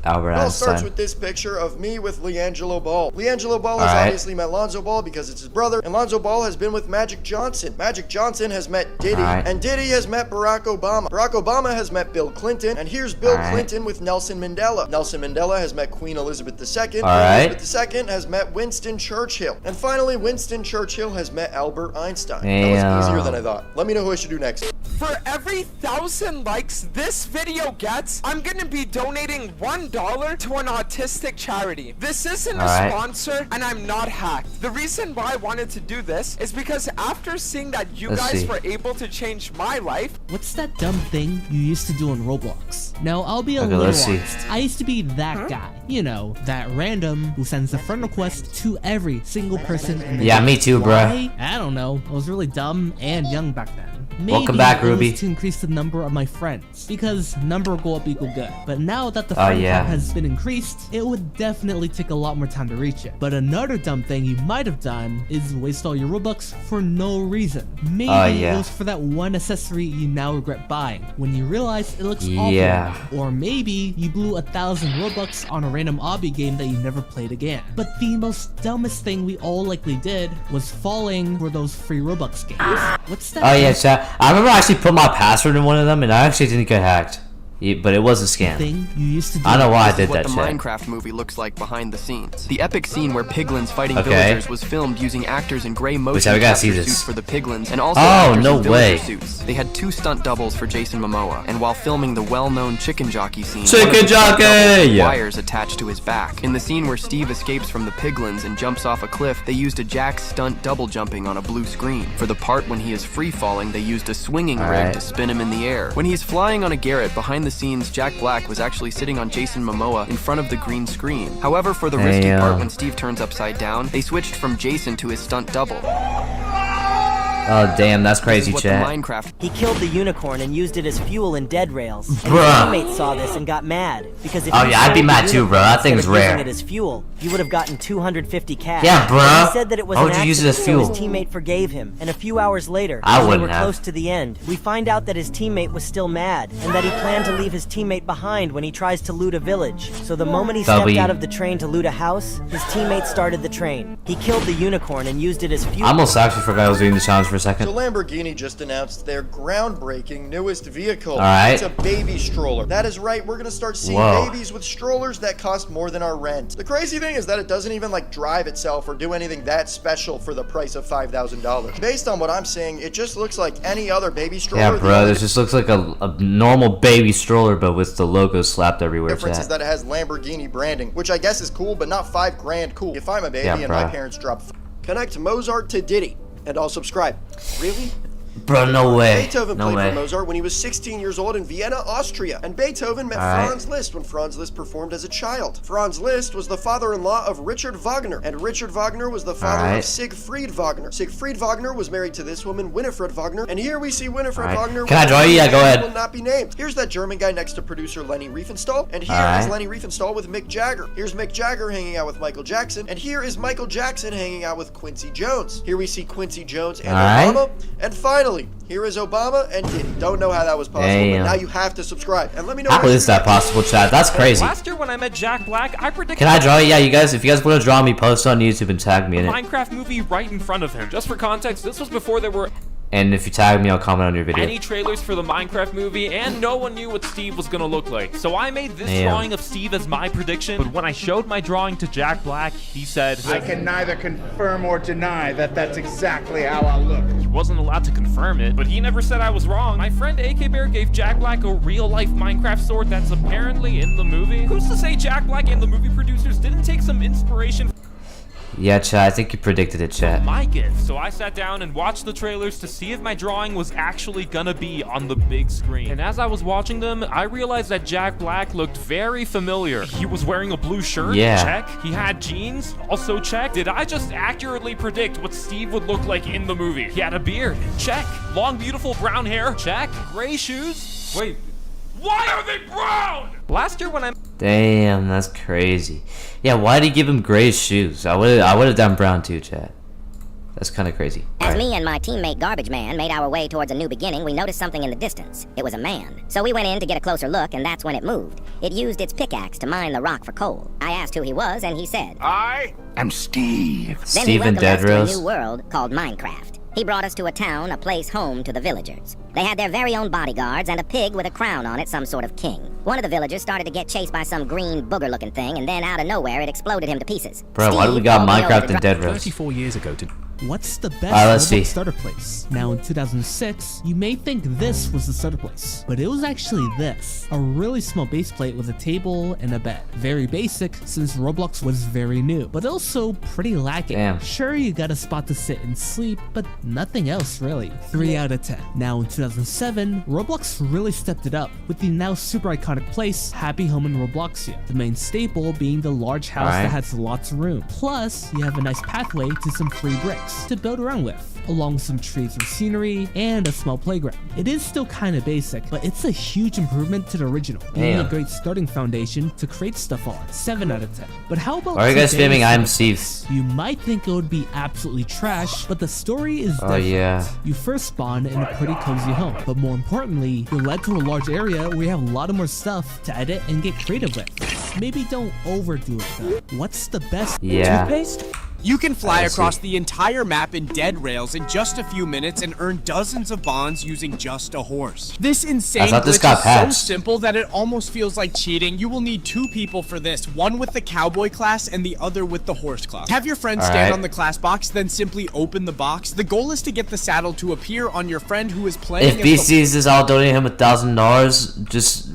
Albert Einstein. It all starts with this picture of me with LeAngelo Ball. LeAngelo Ball has obviously met Lonzo Ball because it's his brother, and Lonzo Ball has been with Magic Johnson. Magic Johnson has met Diddy, and Diddy has met Barack Obama. Barack Obama has met Bill Clinton, and here's Bill Clinton with Nelson Mandela. Nelson Mandela has met Queen Elizabeth II, Elizabeth II has met Winston Churchill, and finally Winston Churchill has met Albert Einstein. That was easier than I thought. Let me know who I should do next. For every 1,000 likes this video gets, I'm gonna be donating $1 to an autistic charity. This isn't a sponsor, and I'm not hacked. The reason why I wanted to do this is because after seeing that you guys were able to change my life. What's that dumb thing you used to do on Roblox? Now, I'll be a little honest. I used to be that guy. You know, that random who sends a friend request to every single person in the game. Me too, bro. I don't know. I was really dumb and young back then. Maybe Welcome back, Ruby. It was to increase the number of my friends, because number go up equal good. But now that the friend count has been increased, it would definitely take a lot more time to reach it. But another dumb thing you might have done is waste all your Robux for no reason. Maybe it was for that one accessory you now regret buying when you realize it looks awful. Or maybe you blew 1,000 Robux on a random obby game that you never played again. But the most dumbest thing we all likely did was falling for those free Robux games. What's that? Chat. I remember I actually put my password in one of them and I actually didn't get hacked. But it was a scam. I don't know why I did that shit. This is what the Minecraft movie looks like behind the scenes. The epic scene where piglins fighting villagers was filmed using actors in gray motion capture suits for the piglins and also actors in villager suits. They had 2 stunt doubles for Jason Momoa, and while filming the well-known chicken jockey scene, wires attached to his back. In the scene where Steve escapes from the piglins and jumps off a cliff, they used a Jack stunt double jumping on a blue screen. For the part when he is free falling, they used a swinging rig to spin him in the air. When he's flying on a garret behind the scenes, Jack Black was actually sitting on Jason Momoa in front of the green screen. However, for the risky part when Steve turns upside down, they switched from Jason to his stunt double. Oh damn, that's crazy, chat. He killed the unicorn and used it as fuel in Dead Rails. And his teammates saw this and got mad because if I'd be mad too, bro. That thing's rare. Using it as fuel, you would have gotten 250 cash. Yeah, bro. He said that it was an accident, so his teammate forgave him. And a few hours later, when we were close to the end, we find out that his teammate was still mad and that he planned to leave his teammate behind when he tries to loot a village. So the moment he stepped out of the train to loot a house, his teammate started the train. He killed the unicorn and used it as fuel. I almost actually forgot I was doing the challenge for a second. So Lamborghini just announced their groundbreaking newest vehicle. Alright. It's a baby stroller. That is right, we're gonna start seeing babies with strollers that cost more than our rent. The crazy thing is that it doesn't even like drive itself or do anything that special for the price of $5,000. Based on what I'm seeing, it just looks like any other baby stroller. Yeah, bro, this just looks like a normal baby stroller, but with the logo slapped everywhere. The difference is that it has Lamborghini branding, which I guess is cool, but not $5,000 cool. If I'm a baby and my parents drop, connect Mozart to Diddy, and I'll subscribe. Really? Bro, no way. Beethoven played for Mozart when he was 16 years old in Vienna, Austria. And Beethoven met Franz Liszt when Franz Liszt performed as a child. Franz Liszt was the father-in-law of Richard Wagner. And Richard Wagner was the father of Siegfried Wagner. Siegfried Wagner was married to this woman, Winifred Wagner. And here we see Winifred Wagner. Can I draw you? Yeah, go ahead. Will not be named. Here's that German guy next to producer Lenny Riefenstahl. And here is Lenny Riefenstahl with Mick Jagger. Here's Mick Jagger hanging out with Michael Jackson. And here is Michael Jackson hanging out with Quincy Jones. Here we see Quincy Jones and Obama. And finally, here is Obama and Diddy. Don't know how that was possible, but now you have to subscribe. And let me know how is that possible, chat? That's crazy. Last year when I met Jack Black, I predicted. Can I draw it? Yeah, you guys, if you guys want to draw me, post on YouTube and tag me in it. Minecraft movie right in front of him. Just for context, this was before there were And if you tag me, I'll comment on your video. Any trailers for the Minecraft movie, and no one knew what Steve was gonna look like. So I made this drawing of Steve as my prediction, but when I showed my drawing to Jack Black, he said, I can neither confirm or deny that that's exactly how I look. He wasn't allowed to confirm it, but he never said I was wrong. My friend AK Bear gave Jack Black a real-life Minecraft sword that's apparently in the movie. Who's to say Jack Black and the movie producers didn't take some inspiration? Yeah, chat, I think you predicted it, chat. My gift. So I sat down and watched the trailers to see if my drawing was actually gonna be on the big screen. And as I was watching them, I realized that Jack Black looked very familiar. He was wearing a blue shirt, check. He had jeans, also check. Did I just accurately predict what Steve would look like in the movie? He had a beard, check. Long, beautiful brown hair, check. Gray shoes, wait. Why are they brown? Last year when I... Damn, that's crazy. Yeah, why did he give him gray shoes? I would have done brown too, chat. That's kind of crazy. As me and my teammate Garbage Man made our way towards a new beginning, we noticed something in the distance. It was a man. So we went in to get a closer look, and that's when it moved. It used its pickaxe to mine the rock for coal. I asked who he was, and he said, I am Steve. Then he welcomed us to a new world called Minecraft. He brought us to a town, a place home to the villagers. They had their very own bodyguards and a pig with a crown on it, some sort of king. One of the villagers started to get chased by some green booger-looking thing, and then out of nowhere, it exploded him to pieces. Bro, why do we got Minecraft and Dead Rails? 34 years ago, What's the best Roblox starter place? Now in 2006, you may think this was the starter place, but it was actually this. A really small base plate with a table and a bed. Very basic since Roblox was very new, but also pretty lacking. Damn. Sure, you got a spot to sit and sleep, but nothing else really. 3 out of 10. Now in 2007, Roblox really stepped it up with the now super iconic place, Happy Home in Robloxia. The main staple being the large house that has lots of room. Plus, you have a nice pathway to some free bricks to build around with, along some trees and scenery, and a small playground. It is still kind of basic, but it's a huge improvement to the original, being a great starting foundation to create stuff on. 7 out of 10. But how about Why are you guys spamming I'm Steve's? You might think it would be absolutely trash, but the story is different. You first spawn in a pretty cozy home, but more importantly, you're led to a large area where you have a lot of more stuff to edit and get creative with. Maybe don't overdo it though. What's the best toothpaste? You can fly across the entire map in dead rails in just a few minutes and earn dozens of bonds using just a horse. This insane glitch is so simple that it almost feels like cheating. You will need 2 people for this, one with the cowboy class and the other with the horse class. Have your friend stand on the class box, then simply open the box. The goal is to get the saddle to appear on your friend who is playing. If B sees this, I'll donate him $1,000. Just...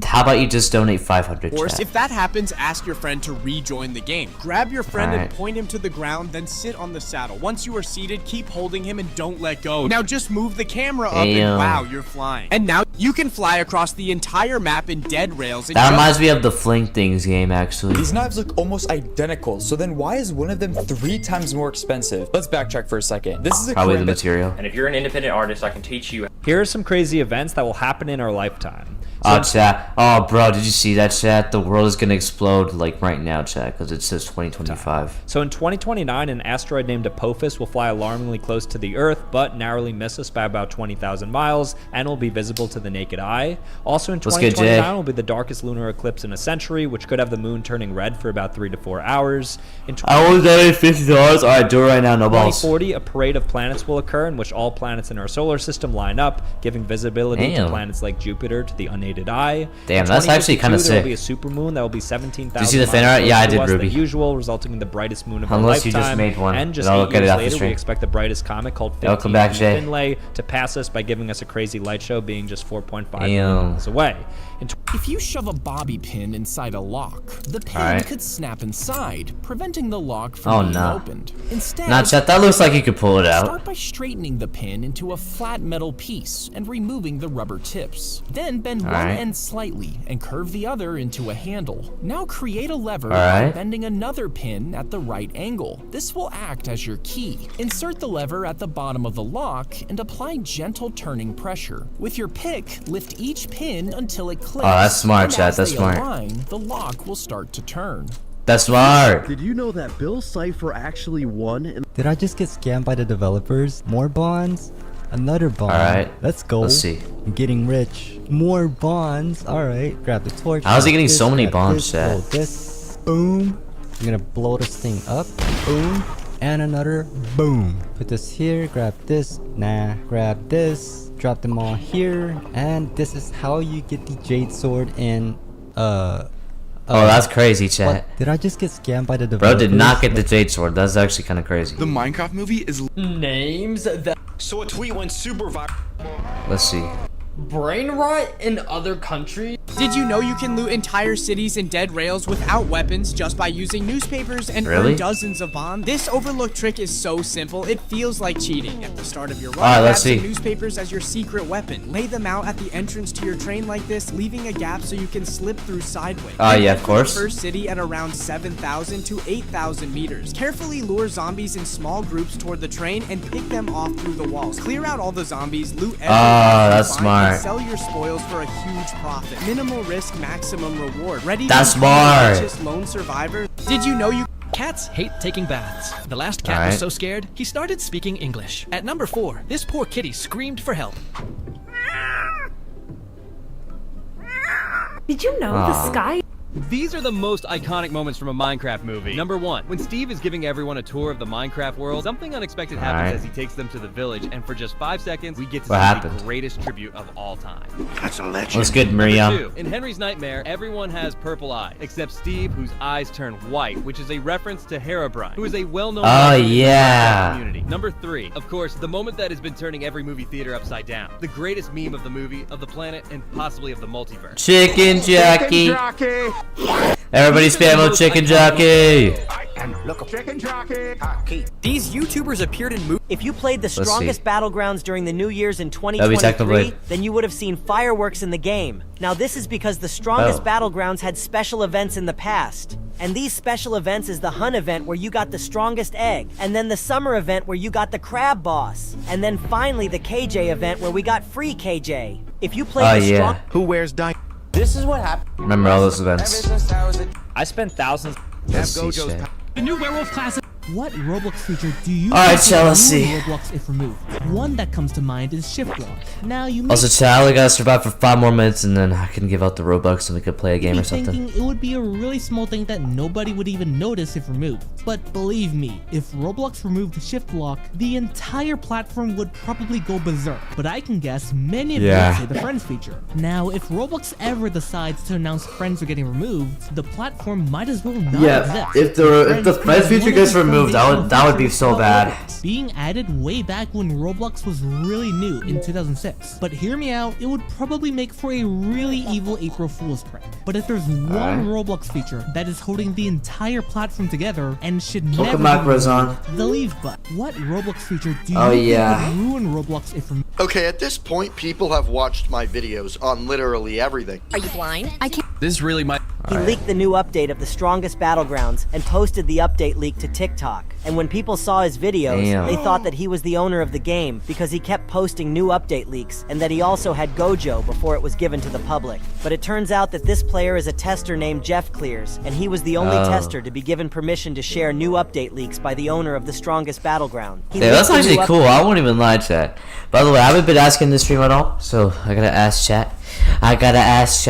How about you just donate 500? If that happens, ask your friend to rejoin the game. Grab your friend and point him to the ground, then sit on the saddle. Once you are seated, keep holding him and don't let go. Now just move the camera up and wow, you're flying. And now you can fly across the entire map in dead rails. That reminds me of the Fling Things game, actually. These knives look almost identical, so then why is one of them 3 times more expensive? Let's backtrack for a second. This is probably the material. And if you're an independent artist, I can teach you. Here are some crazy events that will happen in our lifetime. Oh, chat. Oh, bro, did you see that, chat? The world is going to explode, like, right now, chat, because it says 2025. So in 2029, an asteroid named Apophis will fly alarmingly close to the Earth, but narrowly miss us by about 20,000 miles, and will be visible to the naked eye. Also in 2029 will be the darkest lunar eclipse in a century, which could have the moon turning red for about 3 to 4 hours. In I only donate $50. Alright, do it right now, no balls. 2040, a parade of planets will occur in which all planets in our solar system line up, giving visibility to planets like Jupiter to the unaided eye. Damn, that's actually kind of sick. There will be a supermoon that will be 17,000 Did you see the fan art? Yeah, I did, Ruby. Than usual, resulting in the brightest moon of our Unless lifetime. you just made one. And just 8 years later, we expect the brightest comet called 15 Finlay to pass us by giving us a crazy light show, being just 4.5 miles away. If you shove a bobby pin inside a lock, the pin could snap inside, preventing the lock from being opened. Instead, chat, that looks like you could pull it out. Start by straightening the pin into a flat metal piece and removing the rubber tips. Then bend one end slightly and curve the other into a handle. Now create a lever by bending another pin at the right angle. This will act as your key. Insert the lever at the bottom of the lock and apply gentle turning pressure. With your pick, lift each pin until it clicks. Oh, that's smart, chat. That's smart. The lock will start to turn. That's smart. Did you know that Bill Cipher actually won? Did I just get scammed by the developers? More bonds? Another bond. Alright. Let's go. Let's see. I'm getting rich. More bonds. Alright. Grab the torch. How's he getting so many bonds, chat? This. Boom. I'm gonna blow this thing up. Boom. And another. Boom. Put this here. Grab this. Nah. Grab this. Drop them all here. And this is how you get the jade sword in oh, that's crazy, chat. What? Did I just get scammed by the developers? Bro did not get the jade sword. That's actually kind of crazy. The Minecraft movie is names that. So a tweet went super viral. Let's see. Brain rot in other countries? Did you know you can loot entire cities in dead rails without weapons just by using newspapers and earn dozens of bonds? This overlooked trick is so simple, it feels like cheating. At the start of your run, grab some newspapers as your secret weapon. Lay them out at the entrance to your train like this, leaving a gap so you can slip through sideways. Yeah, of course. First city at around 7,000 to 8,000 meters. Carefully lure zombies in small groups toward the train and pick them off through the walls. Clear out all the zombies, loot everything that's smart. and sell your spoils for a huge profit. Minimal risk, maximum reward. Ready that's to smart. be the lone survivor? Did you know you Cats hate taking baths. The last cat was so scared, he started speaking English. At number 4, this poor kitty screamed for help. Did you know the sky These are the most iconic moments from a Minecraft movie. Number 1, when Steve is giving everyone a tour of the Minecraft world, something unexpected happens as he takes them to the village, and for just 5 seconds, we get to see the greatest tribute of all time. That's a legend. What's good, Maria? Number 2, in Henry's nightmare, everyone has purple eyes, except Steve, whose eyes turn white, which is a reference to Herobrine, who is a well-known community. Number 3, of course, the moment that has been turning every movie theater upside down. The greatest meme of the movie, of the planet, and possibly of the multiverse. Chicken jockey. Everybody spam on chicken jockey. Chicken jockey. These YouTubers appeared in movies. If you played the strongest battlegrounds during the New Year's in 2023, then you would have seen fireworks in the game. Now this is because the strongest battlegrounds had special events in the past. And these special events is the Hunt event where you got the strongest egg, and then the Summer event where you got the crab boss, and then finally the KJ event where we got free KJ. If you played the strong— Who wears dye? This is what happened. Remember all those events. I spent thousands. The new werewolf class. What Roblox feature do you Roblox if removed? One that comes to mind is shift walk. Now you also, chat, I gotta survive for 5 more minutes and then I can give out the Robux and we could play a game or something. It would be a really small thing that nobody would even notice if removed. But believe me, if Roblox removed shift lock, the entire platform would probably go berserk. But I can guess many of you would say the friends feature. Now, if Roblox ever decides to announce friends are getting removed, the platform might as well not exist. If the friends feature gets removed, that would be so bad. Being added way back when Roblox was really new in 2006. But hear me out, it would probably make for a really evil April Fool's prank. But if there's one Roblox feature that is holding the entire platform together and should never be removed, the leave button. What Roblox feature do you think would ruin Roblox if removed? Okay, at this point, people have watched my videos on literally everything. Are you blind? I can't. This is really my... He leaked the new update of the strongest battlegrounds and posted the update leak to TikTok. And when people saw his videos, they thought that he was the owner of the game because he kept posting new update leaks and that he also had Gojo before it was given to the public. But it turns out that this player is a tester named Jeff Clears, and he was the only tester to be given permission to share new update leaks by the owner of the strongest battleground. Yeah, that's actually cool. I won't even lie, chat. By the way, I haven't been asking this stream at all, so I gotta ask chat. I gotta ask.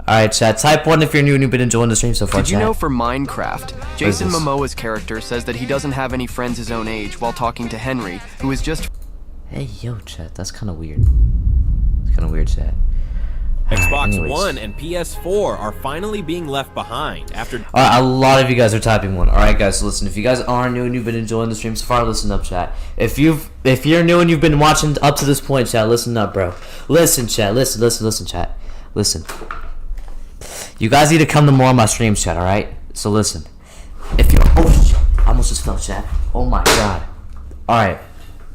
Alright, chat, type 1 if you're new and you've been enjoying the stream so far, Did you know for Minecraft, Jason Momoa's character says that he doesn't have any friends his own age while talking to Henry, who is just... Hey, yo, chat, that's kind of weird. It's kind of weird, chat. Xbox One and PS4 are finally being left behind after... Alright, a lot of you guys are typing 1. Alright, guys, so listen, if you guys are new and you've been enjoying the stream so far, listen up, chat. If you're new and you've been watching up to this point, chat, listen up, bro. Listen, chat, listen, chat. Listen. You guys need to come to more of my streams, chat, alright? So listen. If you're... Oh, shit. I almost just fell, chat. Oh my god. Alright.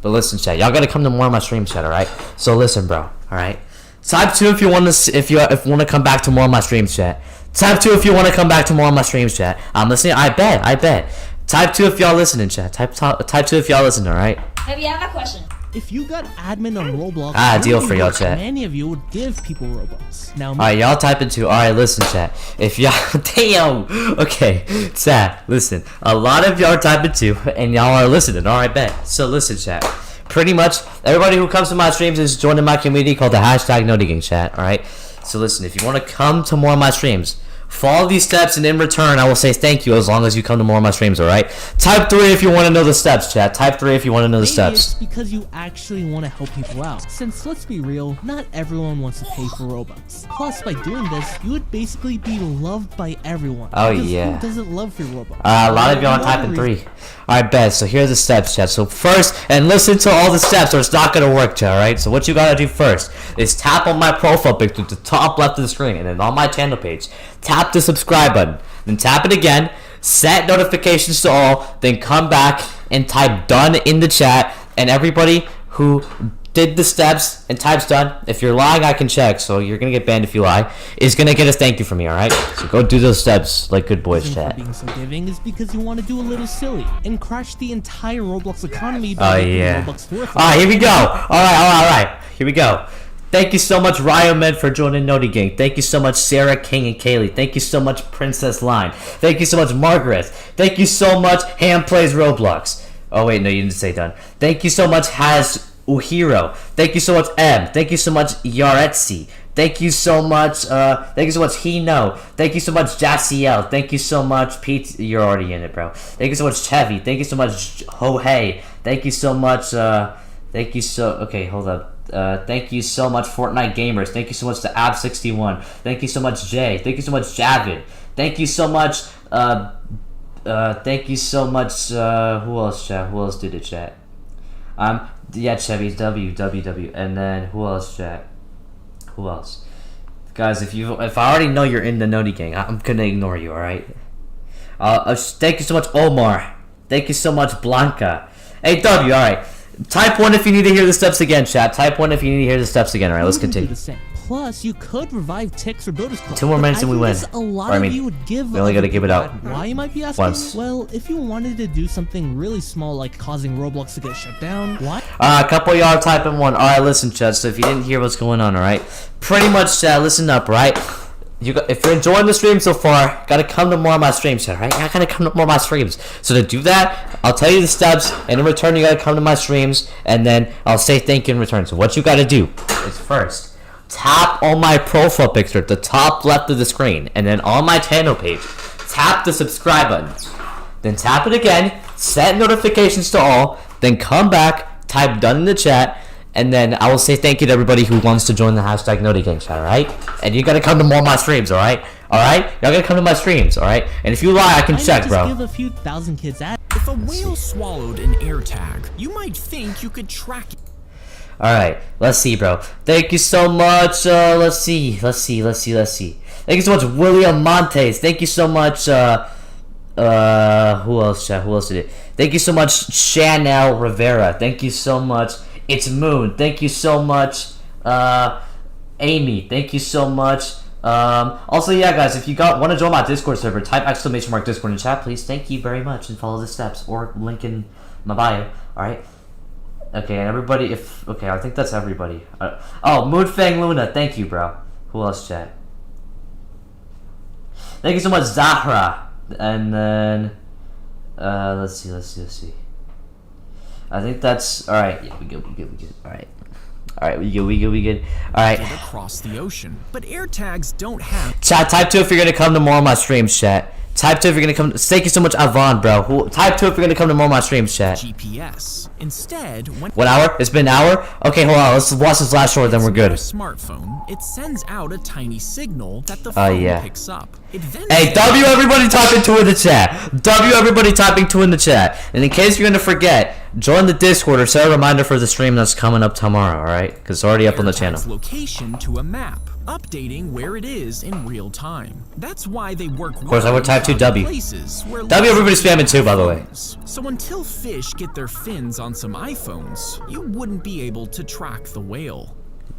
But listen, chat. Y'all gotta come to more of my streams, chat, alright? So listen, bro. Alright? Type 2 if you want to come back to more of my streams, chat. Type 2 if you want to come back to more of my streams, chat. I'm listening. I bet. Type 2 if y'all listening, chat. Type 2 if y'all listening, alright? Maybe I have a question. If you got admin on Roblox, deal for y'all, chat. Many of you would give people Robux. Now, alright, y'all type in 2. Alright, listen, chat. If y'all, damn. Okay, chat. Listen, a lot of y'all are typing 2, and y'all are listening. Alright, bet. So listen, chat. Pretty much everybody who comes to my streams is joining my community called the #NoDigging, chat. Alright. So listen, if you want to come to more of my streams, follow these steps, and in return, I will say thank you as long as you come to more of my streams, alright? Type 3 if you want to know the steps, chat. Type 3 if you want to know the steps. It's because you actually want to help people out. Since, let's be real, not everyone wants to pay for Robux. Plus, by doing this, you would basically be loved by everyone. Oh, yeah. Who doesn't love free Robux? A lot of y'all are typing 3. Alright, bet. So here are the steps, chat. So first, and listen to all the steps or it's not going to work, chat, alright? So what you got to do first is tap on my profile picture to the top left of the screen, and then on my channel page, tap the subscribe button, then tap it again, set notifications to all, then come back and type done in the chat, and everybody who did the steps and types done, if you're lying I can check, so you're gonna get banned if you lie, is gonna get a thank you from me, alright? So go do those steps like good boys, chat. Being so giving is because you want to do a little silly and crash the entire Roblox economy by making Robux worth it. Alright, here we go. Alright. Here we go. Thank you so much, Ryo Med, for joining Noti Gang. Thank you so much, Sarah, King, and Kaylee. Thank you so much, Princess Line. Thank you so much, Margaret. Thank you so much, Ham Plays Roblox. Oh, wait, no, you didn't say done. Thank you so much, Has Uhiro. Thank you so much, M. Thank you so much, Yaretsi. Thank you so much. Thank you so much, Hino. Thank you so much, Jassiel. Thank you so much, Pete. You're already in it, bro. Thank you so much, Chevy. Thank you so much, Ho Hey. Thank you so much. Thank you so. Okay, hold up. Thank you so much, Fortnite Gamers. Thank you so much to Ab61. Thank you so much, Jay. Thank you so much, Javid. Thank you so much. Thank you so much. Who else, chat? Who else did it, chat? Yeah, Chevy, W. And then who else, chat? Who else? Guys, if I already know you're in the Noti gang, I'm gonna ignore you, alright? Thank you so much, Omar. Thank you so much, Blanca. Hey, W, alright. Type 1 if you need to hear the steps again, chat. Type 1 if you need to hear the steps again. Alright, let's continue. Plus, you could revive ticks or builders club. 2 more minutes and we win. A lot of you would give we only gotta give it out. Why, you might be asking? Once. Well, if you wanted to do something really small like causing Roblox to get shut down, why? A couple of y'all typing 1. Alright, listen, chat. So if you didn't hear what's going on, alright? Pretty much, chat, listen up, right? If you're enjoying the stream so far, gotta come to more of my streams, right? I gotta come to more of my streams. So to do that, I'll tell you the steps, and in return, you gotta come to my streams, and then I'll say thank you in return. So what you gotta do is first, tap on my profile picture at the top left of the screen, and then on my channel page, tap the subscribe button. Then tap it again, set notifications to all, then come back, type done in the chat, and then I will say thank you to everybody who wants to join the hashtag NotiGang chat, alright? And you gotta come to more of my streams, alright? Alright? Y'all gotta come to my streams, alright? And if you lie, I can check, bro. Give a few thousand kids at. If a whale swallowed an air tag, you might think you could track it. Alright, let's see, bro. Thank you so much, let's see. Thank you so much, William Montes. Thank you so much, who else, chat? Who else did it? Thank you so much, Chanel Rivera. Thank you so much. It's Moon. Thank you so much, Amy. Thank you so much. Also, yeah, guys, if you want to join my Discord server, type !Discord in chat, please. Thank you very much, and follow the steps or link in my bio. All right. Okay, and everybody, okay, I think that's everybody. Oh, Moonfang Luna. Thank you, bro. Who else, chat? Thank you so much, Zahra. And then, let's see. I think that's alright. Yeah, we good. Alright. Alright, we good. Alright. Across the ocean. But air tags don't have. Chat, type 2 if you're gonna come to more of my streams, chat. Type 2 if you're gonna come. Thank you so much, Avon, bro. Type 2 if you're gonna come to more of my streams, chat. GPS. Instead, when 1 hour? It's been an hour? Okay, hold on. Let's watch this last short, then we're good. A smartphone, it sends out a tiny signal that the phone picks up. Hey, W everybody typing 2 in the chat. W everybody typing 2 in the chat. And in case you're gonna forget, join the Discord or set a reminder for the stream that's coming up tomorrow, alright? Because it's already up on the channel. Location to a map, updating where it is in real time. That's why they work. Of course, I would type 2 W. W everybody's spamming 2, by the way. So until fish get their fins on some iPhones, you wouldn't be able to track the whale.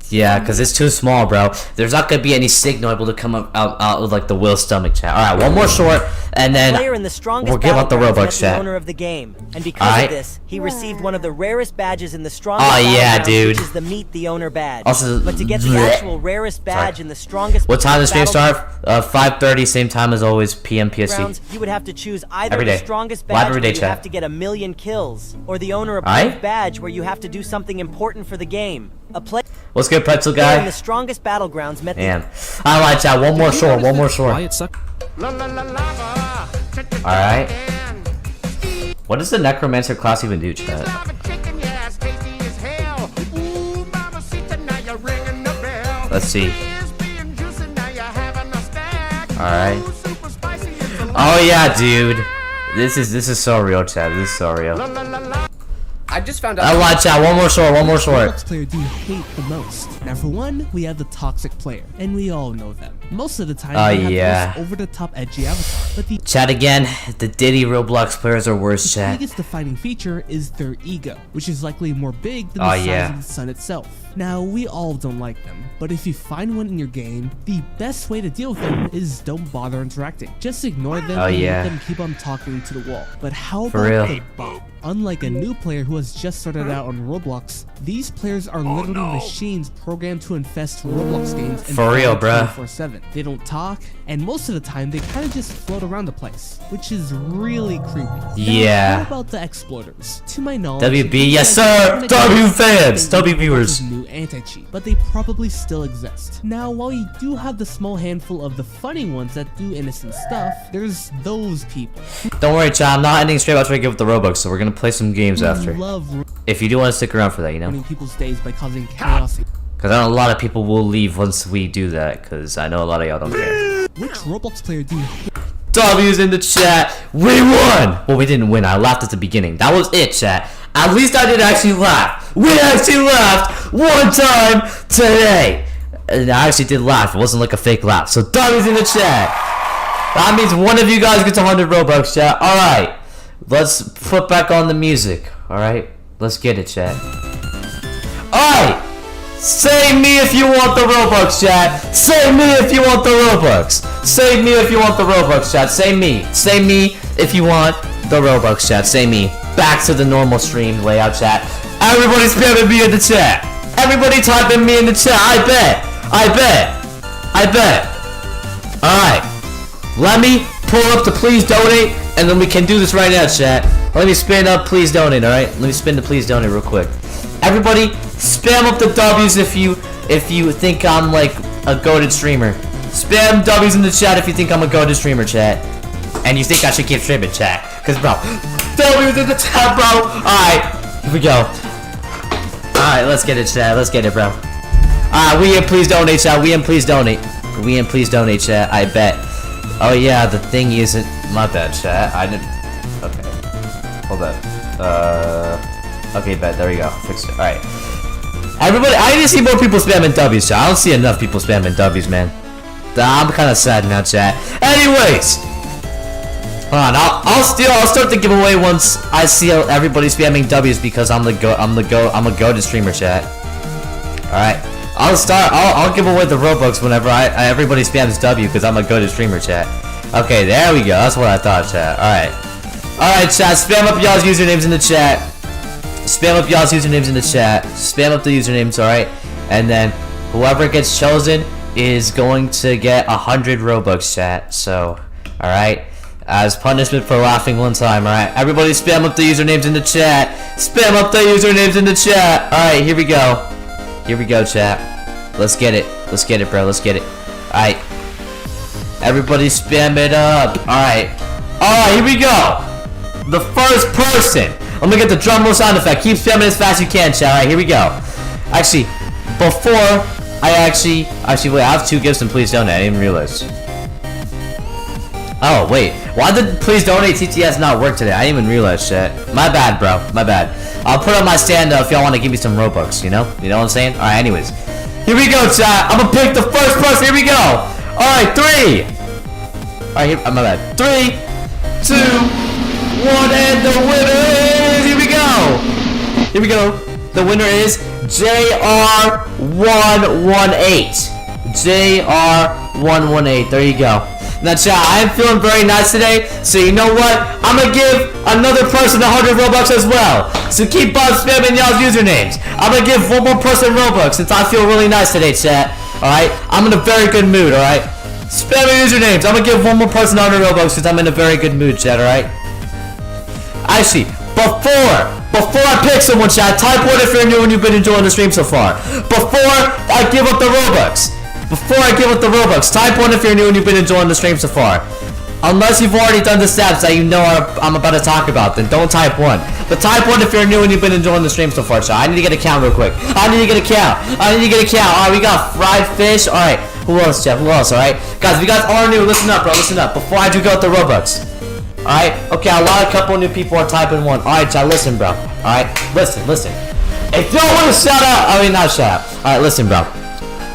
Yeah, because it's too small, bro. There's not going to be any signal able to come out with, like, the whale stomach chat. Alright, one more short, and then we'll give out the Robux chat. Owner of the game. And because of this, he received one of the rarest badges in the strongest dude. Which is the Meet the Owner badge. Also, but to get the actual rarest badge in the strongest... What time does the stream start? 5:30, same time as always, PM PST. You would have to choose either the strongest badge where you have to get 1,000,000 kills, or the owner approved badge where you have to do something important for the game. What's good, pretzel guy? In the strongest battlegrounds met Damn. Alright, chat, one more short. Alright. What does the necromancer class even do, chat? Let's see. Alright. Oh yeah, dude. This is so real, chat. This is so real. I just found out. I watch out. One more short. Roblox player do you hate the most? Now, for one, we have the toxic player, and we all know them. Most of the time, they have the most over-the-top edgy avatar. But the chat again. The Diddy Roblox players are worse. Chat. The biggest defining feature is their ego, which is likely more big than the size of the sun itself. Now, we all don't like them, but if you find one in your game, the best way to deal with them is don't bother interacting. Just ignore them and let them keep on talking to the wall. But how about the bot? Unlike a new player who has just started out on Roblox, these players are literally machines programmed to infest Roblox games and for real, bruh. 24/7. They don't talk, and most of the time they kind of just float around the place, which is really creepy. Yeah. Now, what about the exploiters? To my knowledge, WB, yes sir. W fans, W viewers. New anti-cheat, but they probably still exist. Now, while you do have the small handful of the funny ones that do innocent stuff, there's those people. Don't worry, chat, I'm not ending straight after I give up the Robux, so we're gonna play some games after. If you do want to stick around for that, you know? People's days by causing chaos. Because I know a lot of people will leave once we do that, because I know a lot of y'all don't care. Which Roblox player do you hate? W's in the chat. We won! Well, we didn't win. I laughed at the beginning. That was it, chat. At least I did actually laugh. We actually laughed one time today. And I actually did laugh. It wasn't like a fake laugh. So W's in the chat. That means one of you guys gets 100 Robux, chat. Alright. Let's put back on the music. Alright? Let's get it, chat. Alright! Say me if you want the Robux, chat. Say me if you want the Robux. Say me if you want the Robux, chat. Say me. Say me if you want the Robux, chat. Say me. Back to the normal stream layout, chat. Everybody spamming me in the chat. Everybody typing me in the chat. I bet. I bet. I bet. Alright. Let me pull up the please donate, and then we can do this right now, chat. Let me spin up please donate, alright? Let me spin the please donate real quick. Everybody, spam up the W's if you think I'm like a goated streamer. Spam W's in the chat if you think I'm a goated streamer, chat. And you think I should keep streaming, chat. Cause bro, W's in the chat, bro. Alright, here we go. Alright, let's get it, chat. Let's get it, bro. Alright, we in please donate, chat. We in please donate. We in please donate, chat. I bet. Oh yeah, the thing isn't my bad, chat. I didn't. Okay. Hold on. Okay, bet. There we go. Fix it. Alright. Everybody, I need to see more people spamming W's, chat. I don't see enough people spamming W's, man. I'm kind of sad now, chat. Anyways. Hold on. I'll start the giveaway once I see everybody spamming W's because I'm a goated streamer, chat. Alright. I'll give away the Robux whenever everybody spams W because I'm a goated streamer, chat. Okay, there we go. That's what I thought, chat. Alright. Alright, chat. Spam up y'all's usernames in the chat. Spam up y'all's usernames in the chat. Spam up the usernames, alright? And then whoever gets chosen is going to get 100 Robux, chat. So, alright? As punishment for laughing one time, alright? Everybody spam up the usernames in the chat. Spam up the usernames in the chat. Alright, here we go. Here we go, chat. Let's get it. Let's get it, bro. Let's get it. Alright. Everybody spam it up. Alright. Alright, here we go. The first person. Let me get the drum roll sound effect. Keep spamming as fast as you can, chat. Alright, here we go. Actually, before I actually wait, I have 2 gifts and please donate. I didn't even realize. Oh, wait. Why did please donate TTS not work today? I didn't even realize, chat. My bad, bro. My bad. I'll put on my stand if y'all want to give me some Robux, you know? You know what I'm saying? Alright, anyways. Here we go, chat. I'm gonna pick the first person. Here we go. Alright, 3. Alright, here, my bad. 3, 2, 1, and the winner is, here we go. Here we go. The winner is JR118. JR118. There you go. Now, chat, I am feeling very nice today, so you know what? I'm gonna give another person 100 Robux as well. So keep on spamming y'all's usernames. I'm gonna give one more person Robux since I feel really nice today, chat. Alright? I'm in a very good mood, alright? Spam your usernames. I'm gonna give one more person 100 Robux since I'm in a very good mood, chat, alright? Actually, before I pick someone, chat, type 1 if you're new and you've been enjoying the stream so far. Before I give up the Robux. Before I give up the Robux, type 1 if you're new and you've been enjoying the stream so far. Unless you've already done the steps that you know I'm about to talk about, then don't type 1. But type 1 if you're new and you've been enjoying the stream so far, chat. I need to get a count real quick. I need to get a count. Alright, we got fried fish. Alright, who else, chat? Who else, alright? Guys, we got all new. Listen up, bro. Listen up. Before I do go with the Robux. Alright? Okay, a couple new people are typing 1. Alright, chat, listen, bro. Alright? Listen. If you don't want to shout out, not shout out. Alright, listen, bro.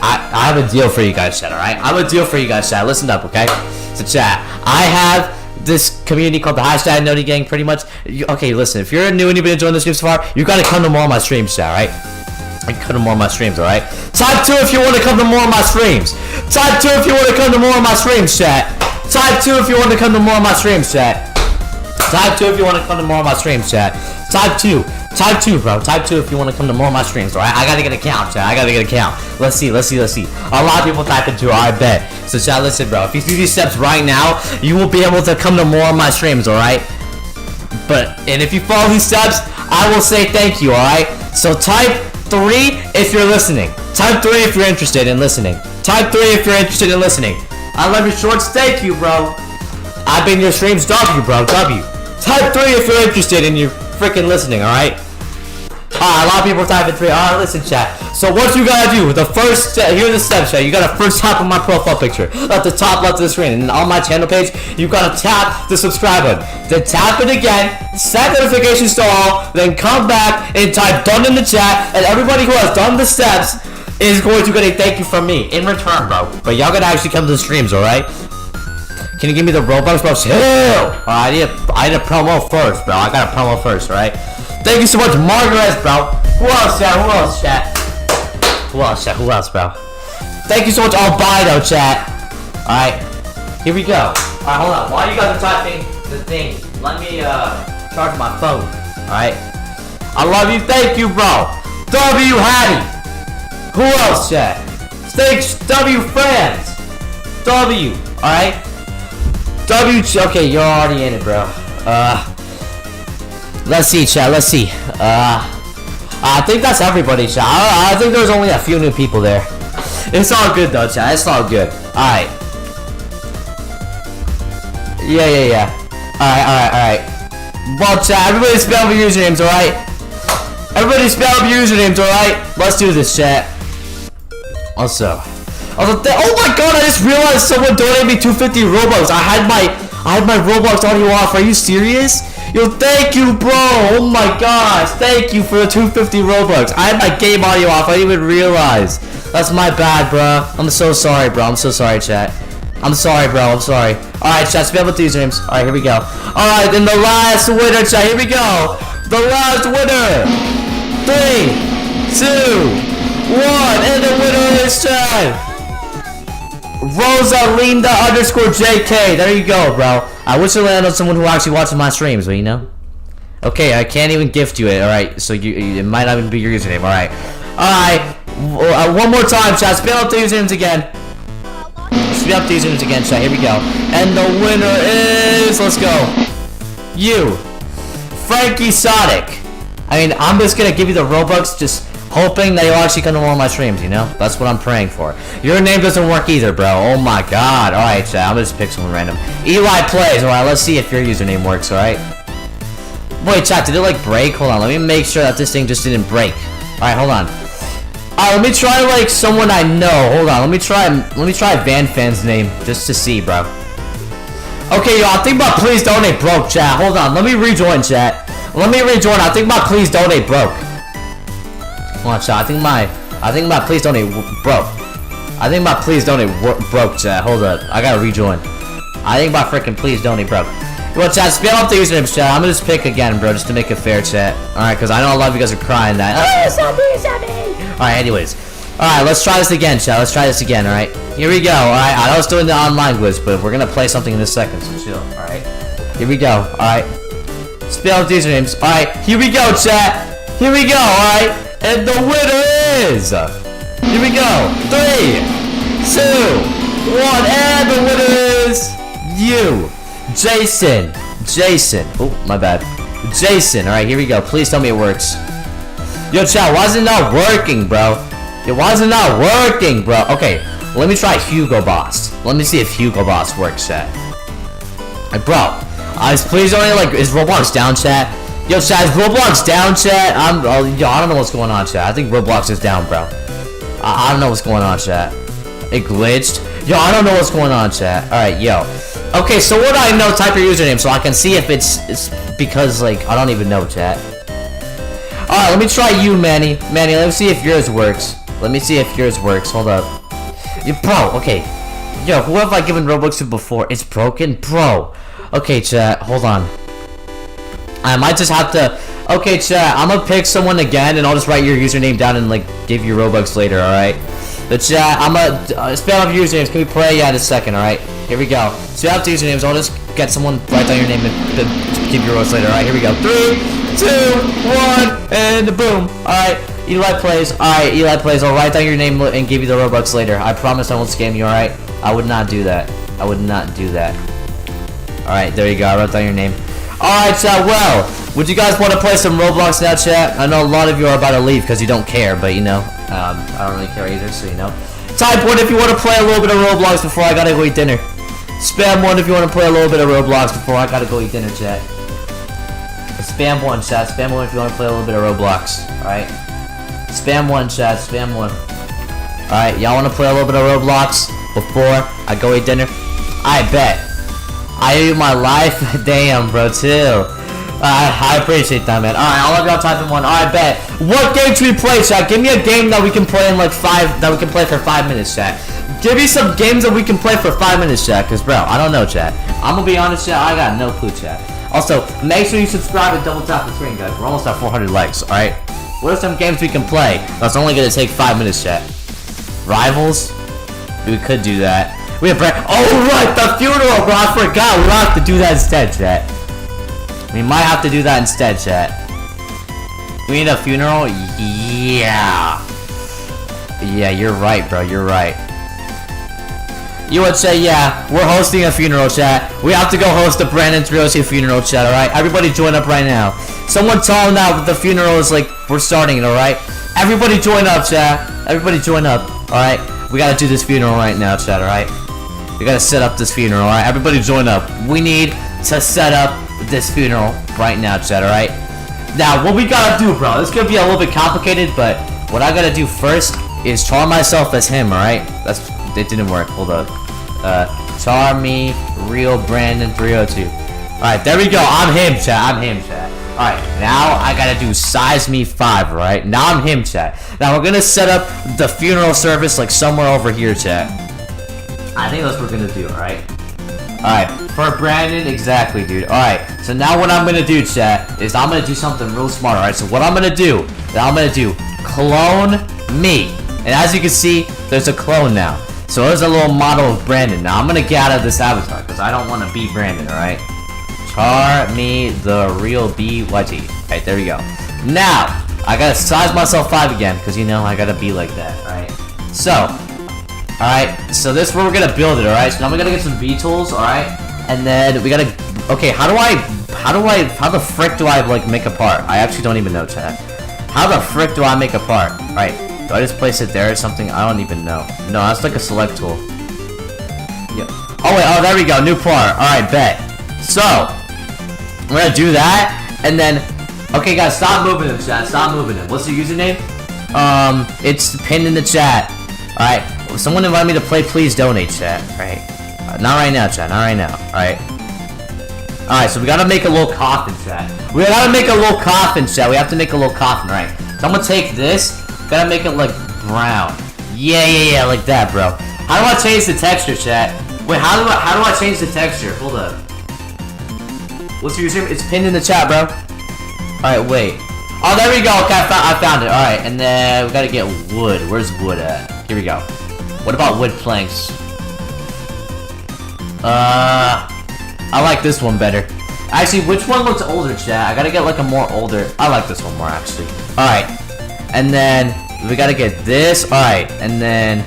I have a deal for you guys, chat, alright? I have a deal for you guys, chat. Listen up, okay? So, chat, I have this community called the hashtag Noti Gang, pretty much. Okay, listen, if you're new and you've been enjoying the stream so far, you gotta come to more of my streams, chat, alright? I come to more of my streams, alright? Type 2 if you want to come to more of my streams. Type 2 if you want to come to more of my streams, chat. Type 2 if you want to come to more of my streams, chat. Type 2 if you want to come to more of my streams, chat. Type 2. Type 2, bro. Type 2 if you want to come to more of my streams, alright? I gotta get a count, chat. I gotta get a count. Let's see. A lot of people type in 2, I bet. So, chat, listen, bro. If you do these steps right now, you will be able to come to more of my streams, alright? And if you follow these steps, I will say thank you, alright? So, type 3 if you're listening. Type 3 if you're interested in listening. Type 3 if you're interested in listening. I love your shorts. Thank you, bro. I've been your streams. W, bro. W. Type 3 if you're interested in your freaking listening, alright? A lot of people are typing 3. Alright, listen, chat. So what you gotta do, the first, here are the steps, chat. You gotta first tap on my profile picture at the top left of the screen. And on my channel page, you gotta tap the subscribe button. Then tap it again, set notifications to all, then come back and type done in the chat. And everybody who has done the steps is going to get a thank you from me in return, bro. But y'all gotta actually come to the streams, alright? Can you give me the Robux, bro? Chill! I need a promo first, bro. I got a promo first, alright? Thank you so much, Margaret, bro. Who else, chat? Who else, chat? Who else, chat? Who else, bro? Thank you so much, Albino, chat. Alright, here we go. Alright, hold on. While you guys are typing the thing, let me charge my phone. Alright? I love you. Thank you, bro. W Hattie. Who else, chat? Thanks, W Friends. W. Alright? W. Okay, you're already in it, bro. Let's see, chat. Let's see. I think that's everybody, chat. I think there's only a few new people there. It's all good, though, chat. It's all good. Alright. Yeah. Alright. Well, chat, everybody spell your usernames, alright? Everybody spell your usernames, alright? Let's do this, chat. Also, oh my god, I just realized someone donated me 250 Robux. I had my Roblox audio off. Are you serious? Yo, thank you, bro. Oh my gosh, thank you for the 250 Robux. I had my game audio off. I didn't even realize. That's my bad, bro. I'm so sorry, bro. I'm so sorry, chat. I'm sorry, bro. I'm sorry. Alright, chat, spell with these names. Alright, here we go. Alright, then the last winner, chat. Here we go. The last winner. 3, 2, 1, and the winner is chat. Rosalinda_JK. There you go, bro. I wish I landed on someone who actually watches my streams, but you know. Okay, I can't even gift you it. Alright, so it might not even be your username. Alright. Alright. One more time, chat. Spell out the usernames again. Spell out the usernames again, chat. Here we go. And the winner is, let's go, you, Frankie Sonic. I mean, I'm just gonna give you the Robux, just hoping that you'll actually come to one of my streams, you know? That's what I'm praying for. Your name doesn't work either, bro. Oh my god. Alright, chat. I'm gonna just pick someone random. Eli Plays. Alright, let's see if your username works, alright? Wait, chat, did it like break? Hold on, let me make sure that this thing just didn't break. Alright, hold on. Alright, let me try like someone I know. Hold on, let me try Van Fan's name just to see, bro. Okay, yo, I think my please donate broke, chat. Hold on, let me rejoin, chat. Let me rejoin. I think my please donate broke. Hold on, chat. I think my please donate broke. I think my please donate broke, chat. Hold up. I gotta rejoin. I think my freaking please donate broke. Well, chat, spell out the usernames, chat. I'm gonna just pick again, bro, just to make it fair, chat. Alright, because I know a lot of you guys are crying that. Alright, anyways. Alright, let's try this again, chat. Let's try this again, alright? Here we go, alright? I know it's doing the online quiz, but we're gonna play something in a second, so chill, alright? Here we go, alright? Spell out the usernames. Alright, here we go, chat. Here we go, alright? And the winner is... Here we go. 3, 2, 1, and the winner is... You. Jason. Oh, my bad. Jason. Alright, here we go. Please tell me it works. Yo, chat, why is it not working, bro? Yo, why is it not working, bro? Okay, let me try Hugo Boss. Let me see if Hugo Boss works, chat. Hey, bro. Please only, like, is Roblox down, chat? Yo, chat, is Roblox down, chat? Yo, I don't know what's going on, chat. I think Roblox is down, bro. I don't know what's going on, chat. It glitched. Yo, I don't know what's going on, chat. Alright, yo. Okay, so what do I know? Type your username so I can see if it's because, like, I don't even know, chat. Alright, let me try you, Manny. Manny, let me see if yours works. Hold up. Yo, bro, okay. Yo, who have I given Robux to before? It's broken? Bro. Okay, chat, hold on. I might just have to... Okay, chat, I'm gonna pick someone again, and I'll just write your username down and, like, give you Robux later, alright? The chat, I'm gonna... spell out your usernames. Can we play? Yeah, in a second, alright? Here we go. Spell out the usernames. I'll just get someone write down your name and give you Robux later, alright? Here we go. 3, 2, 1, and boom. Alright, Eli Plays. Alright, Eli Plays. I'll write down your name and give you the Robux later. I promise I won't scam you, alright? I would not do that. Alright, there you go. I wrote down your name. Alright, chat, well, would you guys want to play some Roblox now, chat? I know a lot of you are about to leave because you don't care, but you know, I don't really care either, so you know. Type 1 if you want to play a little bit of Roblox before I gotta go eat dinner. Spam 1 if you want to play a little bit of Roblox before I gotta go eat dinner, chat. Spam 1, chat. Spam 1 if you want to play a little bit of Roblox, alright? Spam 1, chat. Spam 1. Alright, y'all want to play a little bit of Roblox before I go eat dinner? I bet. I owe you my life? Damn, bro, too. I appreciate that, man. Alright, all of y'all type in 1. Alright, bet. What game should we play, chat? Give me a game that we can play in like 5, that we can play for 5 minutes, chat. Give me some games that we can play for 5 minutes, chat. Cause, bro, I don't know, chat. I'm gonna be honest, chat. I got no clue, chat. Also, make sure you subscribe and double tap the screen, guys. We're almost at 400 likes, alright? What are some games we can play that's only gonna take 5 minutes, chat? Rivals? We could do that. We have oh right, the funeral, bro. I forgot. We'll have to do that instead, chat. We might have to do that instead, chat. We need a funeral? Yeah. Yeah, you're right, bro. You're right. You would say, yeah, we're hosting a funeral, chat. We have to go host the Brandon 302 funeral, chat, alright? Everybody join up right now. Someone tell them that the funeral is like, we're starting it, alright? Everybody join up, chat. Everybody join up, alright? We gotta do this funeral right now, chat, alright? We gotta set up this funeral, alright? Everybody join up. We need to set up this funeral right now, chat, alright? Now, what we gotta do, bro, this could be a little bit complicated, but what I gotta do first is char myself as him, alright? It didn't work. Hold up. Char me, real Brandon 302. Alright, there we go. I'm him, chat. I'm him, chat. Alright, now I gotta do size me 5, alright? Now I'm him, chat. Now we're gonna set up the funeral service like somewhere over here, chat. I think that's what we're gonna do, alright? Alright, for Brandon, exactly, dude. Alright, so now what I'm gonna do, chat, is I'm gonna do something real smart, alright? So what I'm gonna do, clone me. And as you can see, there's a clone now. So there's a little model of Brandon. Now I'm gonna get out of this avatar, because I don't want to be Brandon, alright? Char me the real BYT. Alright, there we go. Now, I gotta size myself 5 again, because you know I gotta be like that, alright? So, alright, so this is where we're gonna build it, alright? So now we're gonna get some V-tools, alright? And then we gotta, okay, how the frick do I, like, make a part? I actually don't even know, chat. How the frick do I make a part? Alright, do I just place it there or something? I don't even know. No, that's like a select tool. Yep. Oh wait, oh there we go, new part. Alright, bet. So, we're gonna do that, and then, okay guys, stop moving him, chat, stop moving him. What's the username? It's pinned in the chat. Alright, someone invited me to play Please Donate, chat. Alright, not right now, chat, not right now. Alright. Alright, so we gotta make a little coffin, chat. We gotta make a little coffin, chat. We have to make a little coffin, right? So I'm gonna take this, gotta make it like brown. Yeah, like that, bro. How do I change the texture, chat? Wait, how do I change the texture? Hold up. What's your username? It's pinned in the chat, bro. Alright, wait. Oh, there we go. Okay, I found it. Alright, and then we gotta get wood. Where's wood at? Here we go. What about wood planks? I like this one better. Actually, which one looks older, chat? I gotta get like a more older. I like this one more, actually. Alright. And then we gotta get this. Alright, and then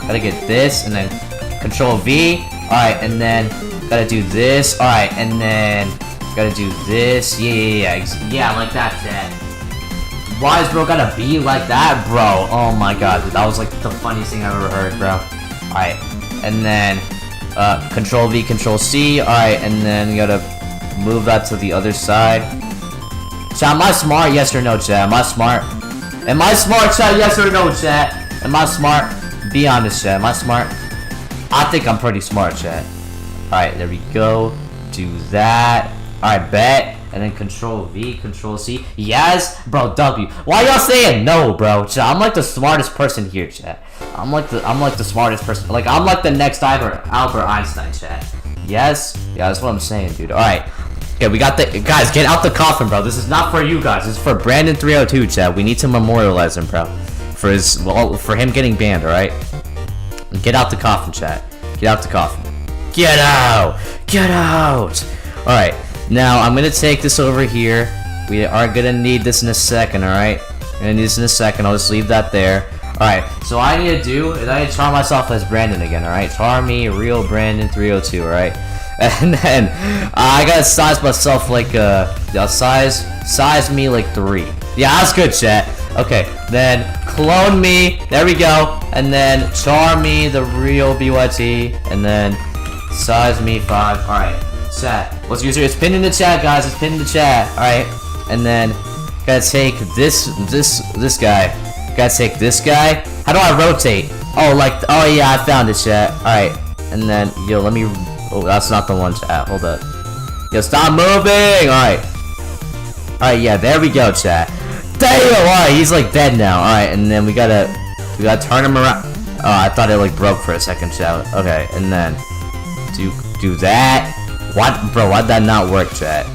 gotta get this, and then Control V. Alright, and then gotta do this. Alright, and then gotta do this. Yeah, like that, chat. Why is bro gotta be like that, bro? Oh my god, dude, that was like the funniest thing I've ever heard, bro. Alright, and then Control V, Control C. Alright, and then you gotta move that to the other side. Chat, am I smart? Yes or no, chat? Am I smart? Am I smart, chat? Yes or no, chat? Am I smart? Be honest, chat. Am I smart? I think I'm pretty smart, chat. Alright, there we go. Do that. Alright, bet. And then Control V, Control C. Yes? Bro, W. Why y'all saying no, bro? Chat, I'm like the smartest person here, chat. I'm like the smartest person. Like, I'm like the next Albert Einstein, chat. Yes? Yeah, that's what I'm saying, dude. Alright. Okay, we got the... Guys, get out the coffin, bro. This is not for you guys. This is for Brandon 302, chat. We need to memorialize him, bro. For his... Well, for him getting banned, alright? Get out the coffin, chat. Get out the coffin. Get out! Get out! Alright. Now, I'm gonna take this over here. We are gonna need this in a second, alright? We're gonna need this in a second. I'll just leave that there. Alright, so what I need to do is I need to char myself as Brandon again, alright? Char me, real Brandon 302, alright? And then I gotta size myself like size me like 3. Yeah, that's good, chat. Okay, then clone me. There we go. And then char me, the real BYT. And then size me 5. All right, chat. Let's use it. It's pinned in the chat, guys. It's pinned in the chat. All right, and then gotta take this guy. Gotta take this guy. How do I rotate? Oh yeah, I found it, chat. All right, and then yo, let me. Oh, that's not the one, chat. Hold up. Yo, stop moving. All right, yeah, there we go, chat. Damn, all right, he's like dead now. All right, and then we gotta turn him around. Oh, I thought it like broke for a second, chat. Okay, and then do that. What, bro? Why'd that not work, chat?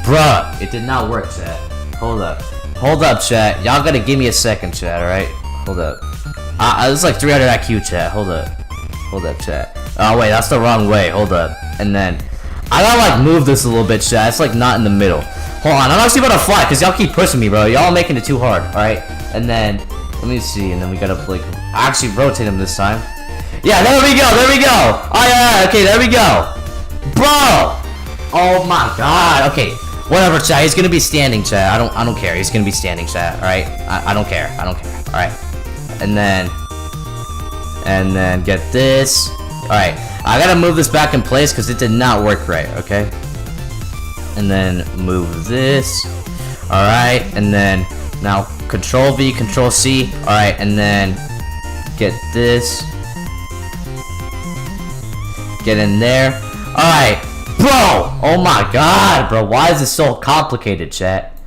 Bruh, it did not work, chat. Hold up, chat. Y'all gotta give me a second, chat. All right, hold up. This is like 300 IQ, chat. Hold up, chat. Oh wait, that's the wrong way. Hold up, and then I gotta like move this a little bit, chat. It's like not in the middle. Hold on, I'm actually about to fly because y'all keep pushing me, bro. Y'all making it too hard. All right, and then let me see, and then we gotta like actually rotate him this time. Yeah, there we go. Oh yeah, okay, there we go, bro. Oh my god. Okay, whatever, chat. He's gonna be standing, chat. I don't care. He's gonna be standing, chat. All right, I don't care. All right, and then get this. All right, I gotta move this back in place because it did not work right. Okay, and then move this. All right, and then now Control V, Control C. All right, and then get this. Get in there. All right, bro. Oh my god, bro. Why is this so complicated, chat?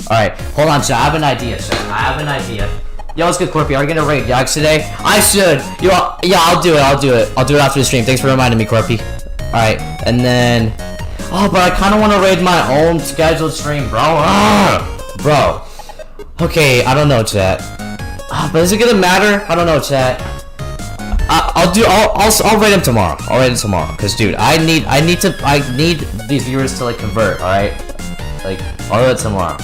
All right, hold on, chat. I have an idea, chat. I have an idea. Yo, what's good, Corpy? Are you gonna raid Yags today? I should. Yo, yeah, I'll do it. I'll do it after the stream. Thanks for reminding me, Corpy. All right, and then. Oh, but I kind of want to raid my own scheduled stream, bro. Bro. Okay, I don't know, chat. But is it gonna matter? I don't know, chat. I'll raid him tomorrow. Cause, dude, I need these viewers to like convert. All right, like I'll do it tomorrow.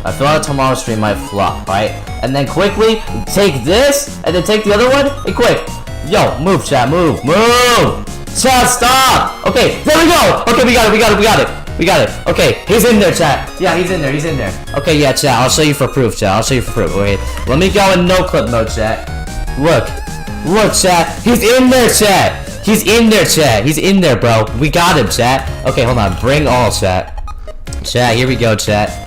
I feel like tomorrow's stream might flop, right? And then quickly take this, and then take the other one, and quick. Yo, move, chat, move. Chat, stop. Okay, there we go. Okay, we got it. Okay, he's in there, chat. Yeah, he's in there. Okay, yeah, chat. I'll show you for proof, chat. Wait, let me go in no clip mode, chat. Look, chat. He's in there, chat. He's in there, bro. We got him, chat. Okay, hold on. Bring all, chat. Chat, here we go, chat.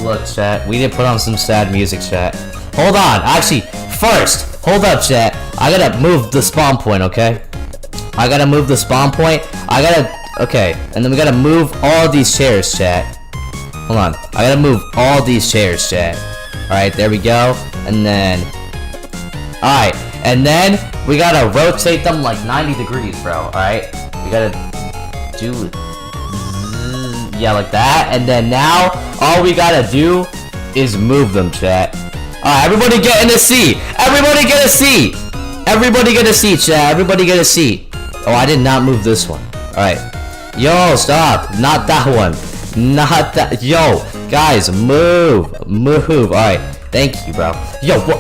Look, chat. We did put on some sad music, chat. Hold on. Actually, first, hold up, chat. I gotta move the spawn point, okay? Okay, and then we gotta move all these chairs, chat. Hold on. I gotta move all these chairs, chat. Alright, there we go. And then... Alright, and then we gotta rotate them like 90 degrees, bro. Alright? We gotta do... Yeah, like that. And then now, all we gotta do is move them, chat. Alright, everybody get in a seat. Everybody get a seat, chat. Everybody get a seat. Oh, I did not move this one. Alright. Yo, stop. Not that one. Not that. Yo, guys, move. Alright. Thank you, bro. Yo, what?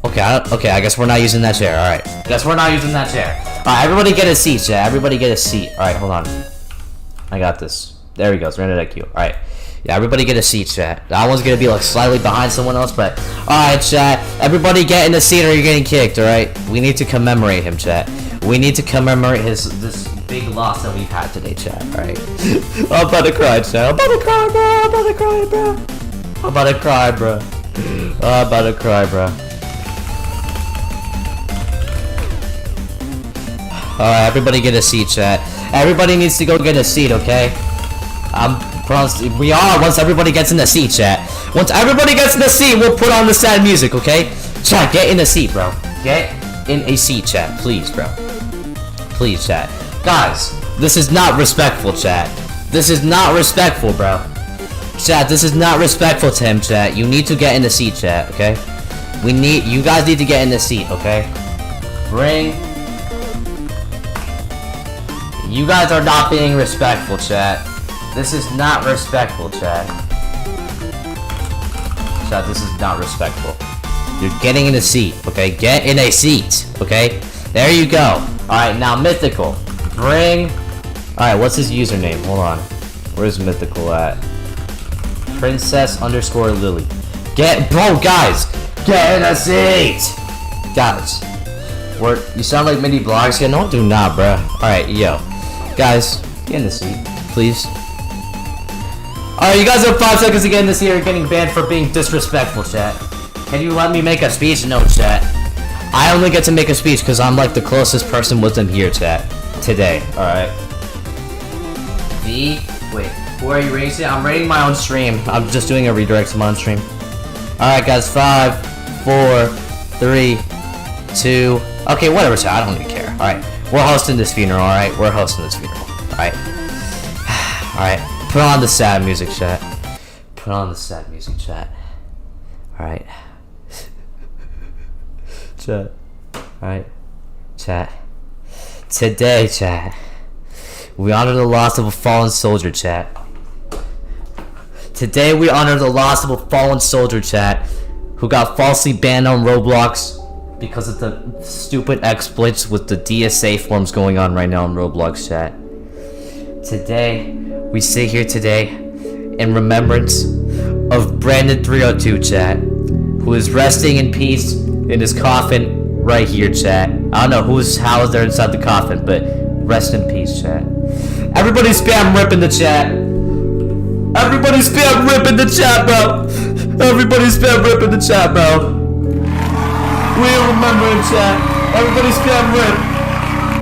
Okay, I guess we're not using that chair. Alright. Alright, everybody get a seat, chat. Alright, hold on. I got this. There we go. It's rented IQ. Alright. Yeah, everybody get a seat, chat. That one's gonna be like slightly behind someone else, but alright, chat. Everybody get in the seat or you're getting kicked, alright? We need to commemorate him, chat. We need to commemorate this big loss that we've had today, chat, alright? I'm about to cry, chat. I'm about to cry, bro. Alright, everybody get a seat, chat. Everybody needs to go get a seat, okay? Once everybody gets in the seat, chat. Once everybody gets in the seat, we'll put on the sad music, okay? Chat, get in the seat, bro. Get in a seat, chat. Please, bro. Please, chat. Guys, this is not respectful, chat. This is not respectful, bro. Chat, this is not respectful to him, chat. You need to get in the seat, chat, okay? You guys need to get in the seat, okay? You guys are not being respectful, chat. This is not respectful, chat. Chat, this is not respectful. You're getting in a seat, okay? Get in a seat, okay? There you go. Alright, now Mythical. Bring. Alright, what's his username? Hold on. Where's Mythical at? Princess_Lily. Bro, guys! Get in a seat! Guys. You sound like mini blogs here. No, do not, bro. Alright, yo. Guys, get in the seat, please. Alright, you guys have 5 seconds to get in this here. You're getting banned for being disrespectful, chat. Can you let me make a speech? No, chat. I only get to make a speech because I'm like the closest person with them here, chat. Today, alright. Wait, who are you rating? I'm rating my own stream. I'm just doing a redirect to my own stream. Alright, guys, 5, 4, 3, 2. Okay, whatever, chat. I don't even care. Alright, we're hosting this funeral, alright? We're hosting this funeral, alright? Alright, put on the sad music, chat. Put on the sad music, chat. Alright. Chat. Alright. Chat. Today, chat, we honor the loss of a fallen soldier, chat. Today we honor the loss of a fallen soldier, chat, who got falsely banned on Roblox because of the stupid exploits with the DSA forms going on right now on Roblox, chat. Today, we sit here today in remembrance of Brandon302, chat, who is resting in peace in his coffin right here, chat. I don't know who's housed there inside the coffin, but rest in peace, chat. Everybody spam rip in the chat. Everybody spam rip in the chat, bro. Everybody spam rip in the chat, bro. We remember in chat. Everybody spam rip.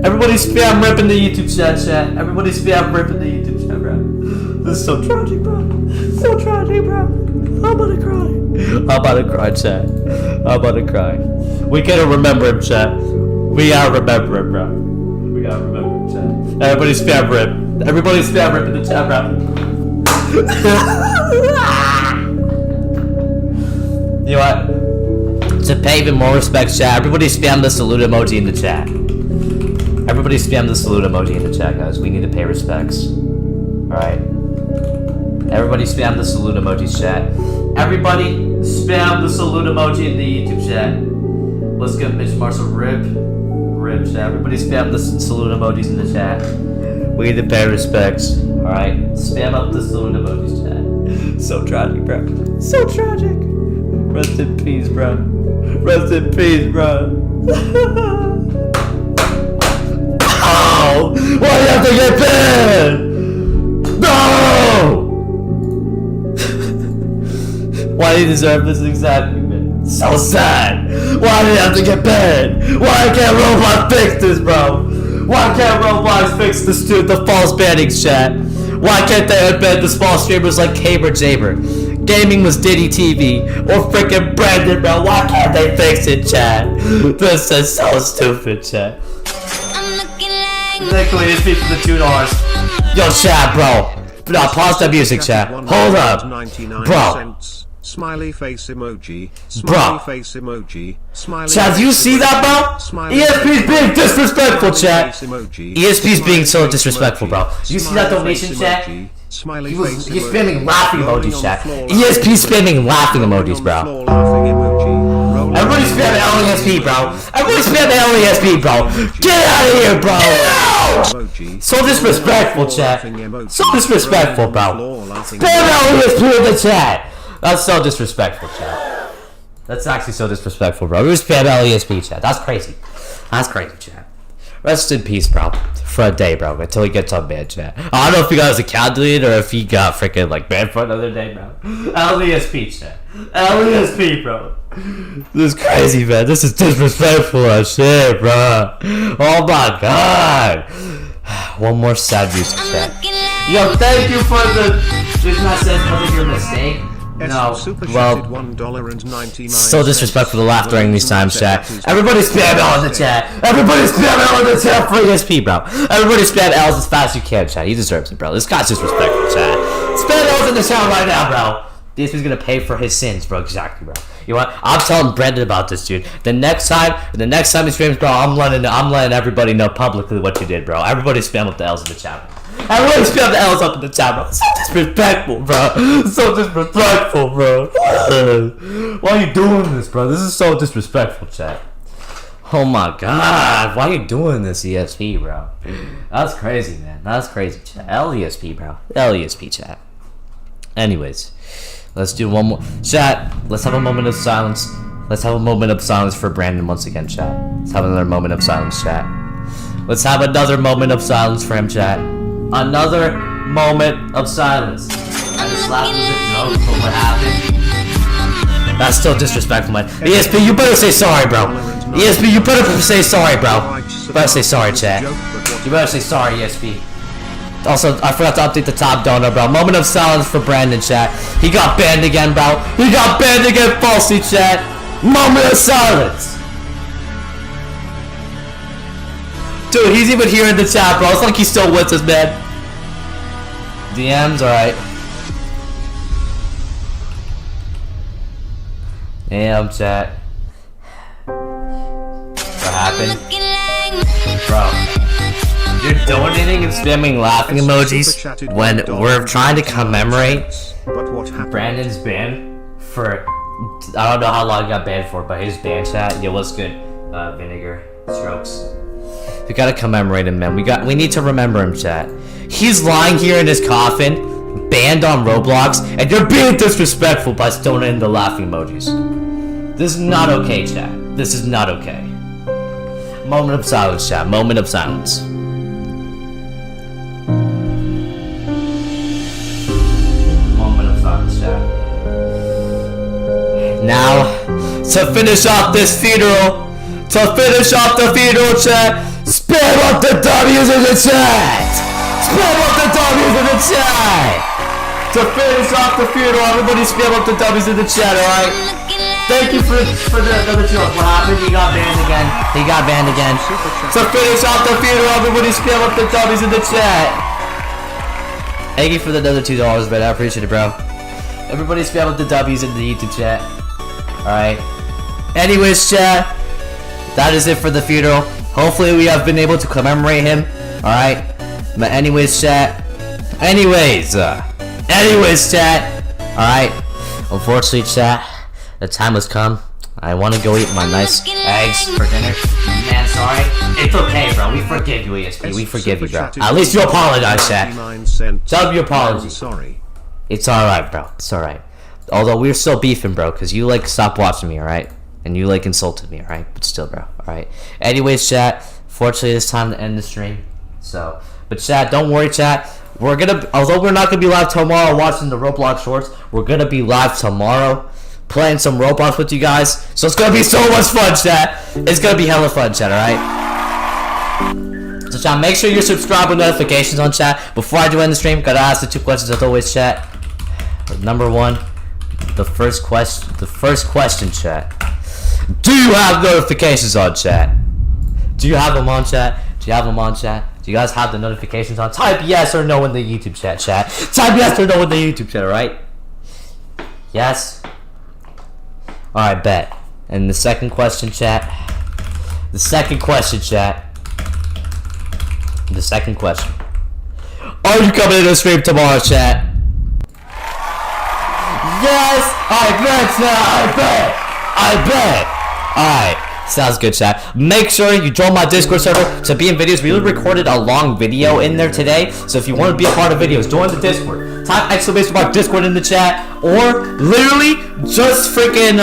Everybody spam rip in the YouTube chat. Everybody spam rip in the YouTube chat, bro. This is so tragic, bro. So tragic, bro. I'm about to cry. I'm about to cry, chat. I'm about to cry. We gotta remember him, chat. We gotta remember him, bro. We gotta remember him, chat. Everybody spam rip. Everybody spam rip in the chat, bro. You know what? To pay even more respect, chat, everybody spam the salute emoji in the chat. Everybody spam the salute emoji in the chat, guys. We need to pay respects. Alright. Everybody spam the salute emojis, chat. Everybody spam the salute emoji in the YouTube chat. Let's give Mitch Marshall rip, chat. Everybody spam the salute emojis in the chat. We need to pay respects. Alright, spam up the salute emojis, chat. So tragic, bro. So tragic. Rest in peace, bro. Rest in peace, bro. Oh! Why do you have to get banned? No! Why do you deserve this exactly, man? So sad. Why do you have to get banned? Why can't Roblox fix this, bro? Why can't Roblox fix the false bannings, chat? Why can't they unban the small streamers like Caber Jaber? Gaming was Diddy TV or freaking Brandon, bro. Why can't they fix it, chat? This is so stupid, chat. Nicholas is for the $2. Yo, chat, bro. No, pause the music, chat. Hold up, bro. Smiley face emoji. Bro. Face emoji. Chat, do you see that, bro? ESP's being disrespectful, chat. ESP's being so disrespectful, bro. You see that donation, chat? He's spamming laughing emojis, chat. ESP's spamming laughing emojis, bro. Everybody spam LESP, bro. Everybody spam LESP, bro. Get out of here, bro. So disrespectful, chat. So disrespectful, bro. Spam LESP in the chat. That's so disrespectful, chat. That's actually so disrespectful, bro. We just spam LESP, chat. That's crazy. That's crazy, chat. Rest in peace, bro. For a day, bro. Until he gets on chat. I don't know if he got his account deleted or if he got freaking like banned for another day, bro. LESP, chat. LESP, bro. This is crazy, man. This is disrespectful as shit, bro. Oh my god. One more sad music, chat. Yo, thank you for the. It's not says what is your mistake. No, well, so disrespectful to laugh during these times, chat. Everybody spam L in the chat. Everybody spam L in the chat for ESP, bro. Everybody spam L's as fast as you can, chat. He deserves it, bro. This guy's disrespectful, chat. Spam L's in the chat right now, bro. ESP's gonna pay for his sins, bro. Exactly, bro. You know what? I'm telling Brendan about this, dude. The next time he streams, bro, I'm letting everybody know publicly what you did, bro. Everybody spam up the L's in the chat. Everybody spam the L's up in the chat, bro. So disrespectful, bro. So disrespectful, bro. Why are you doing this, bro? This is so disrespectful, chat. Oh my god, why are you doing this, ESP, bro? That's crazy, man. That's crazy, chat. LESP, bro. LESP, chat. Anyways, let's do one more. Chat, let's have a moment of silence. Let's have a moment of silence for Brandon once again, chat. Let's have another moment of silence, chat. Let's have another moment of silence for him, chat. Another moment of silence. I just laughed as a joke, but what happened? That's still disrespectful, man. ESP, you better say sorry, bro. ESP, you better say sorry, bro. You better say sorry, chat. You better say sorry, ESP. Also, I forgot to update the top donor, bro. Moment of silence for Brandon, chat. He got banned again, bro. He got banned again, falsely, chat. Moment of silence. Dude, he's even here in the chat, bro. It's like he's still with us, man. DMs, alright. Damn, chat. What happened? Bro. You're donating and spamming laughing emojis when we're trying to commemorate Brandon's ban for... I don't know how long he got banned for, but his ban, chat. Yo, what's good? Vinegar. Strokes. We gotta commemorate him, man. We need to remember him, chat. He's lying here in his coffin, banned on Roblox, and you're being disrespectful by donating the laughing emojis. This is not okay, chat. This is not okay. Moment of silence, chat. Moment of silence. Moment of silence, chat. Now, to finish off this funeral, chat, spam up the W's in the chat! Spam up the W's in the chat! To finish off the funeral, everybody spam up the W's in the chat, alright? Thank you for the other joke. What happened? He got banned again. He got banned again. To finish off the funeral, everybody spam up the W's in the chat. Thank you for the other $2, man. I appreciate it, bro. Everybody spam up the W's in the YouTube chat. Alright. Anyways, chat. That is it for the funeral. Hopefully we have been able to commemorate him. Alright. But anyways, chat. Anyways, chat. Alright. Unfortunately, chat, the time has come. I want to go eat my nice eggs for dinner. Man, sorry. It's okay, bro. We forgive you, ESP. We forgive you, bro. At least you apologize, chat. Tell me your apology. Sorry. It's alright, bro. It's alright. Although we're still beefing, bro, because you, like, stopped watching me, alright? And you, like, insulted me, alright? But still, bro, alright? Anyways, chat, fortunately, it's time to end the stream. So, but chat, don't worry, chat. We're gonna, although we're not gonna be live tomorrow watching the Roblox shorts, we're gonna be live tomorrow playing some Roblox with you guys. So it's gonna be so much fun, chat. It's gonna be hella fun, chat, alright? So, chat, make sure you're subscribed with notifications on, chat. Before I do end the stream, gotta ask the 2 questions as always, chat. Number 1, the first question, chat. Do you have notifications on, chat? Do you have them on, chat? Do you have them on, chat? Do you guys have the notifications on? Type yes or no in the YouTube chat, chat. Type yes or no in the YouTube chat, alright? Yes? Alright, bet. And the second question, chat. The second question, chat. The second question. Are you coming to the stream tomorrow, chat? Yes! I bet! Alright, sounds good, chat. Make sure you join my Discord server to be in videos. We recorded a long video in there today, so if you want to be a part of videos, join the Discord. Type !Discord in the chat, or literally just freaking,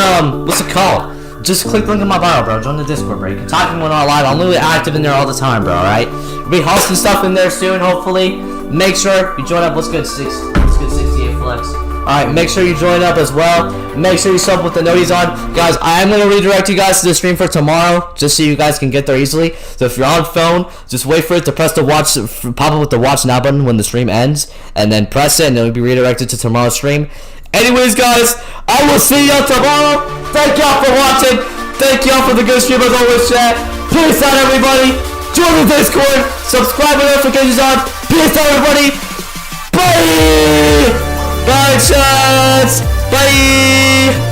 what's it called? Just click the link in my bio, bro. Join the Discord, bro. You can talk to me when I'm live. I'm literally active in there all the time, bro, alright? We'll be hosting stuff in there soon, hopefully. Make sure you join up. What's good, 68 Flex? Alright, make sure you join up as well. Make sure you sub with the noties on. Guys, I am going to redirect you guys to the stream for tomorrow, just so you guys can get there easily. So if you're on phone, just wait for it to press the watch, pop up with the watch now button when the stream ends, and then press it, and it'll be redirected to tomorrow's stream. Anyways, guys, I will see y'all tomorrow. Thank y'all for watching. Thank y'all for the good stream as always, chat. Peace out, everybody. Join the Discord. Subscribe with notifications on. Peace out, everybody. Bye. Bye, chats! Bye!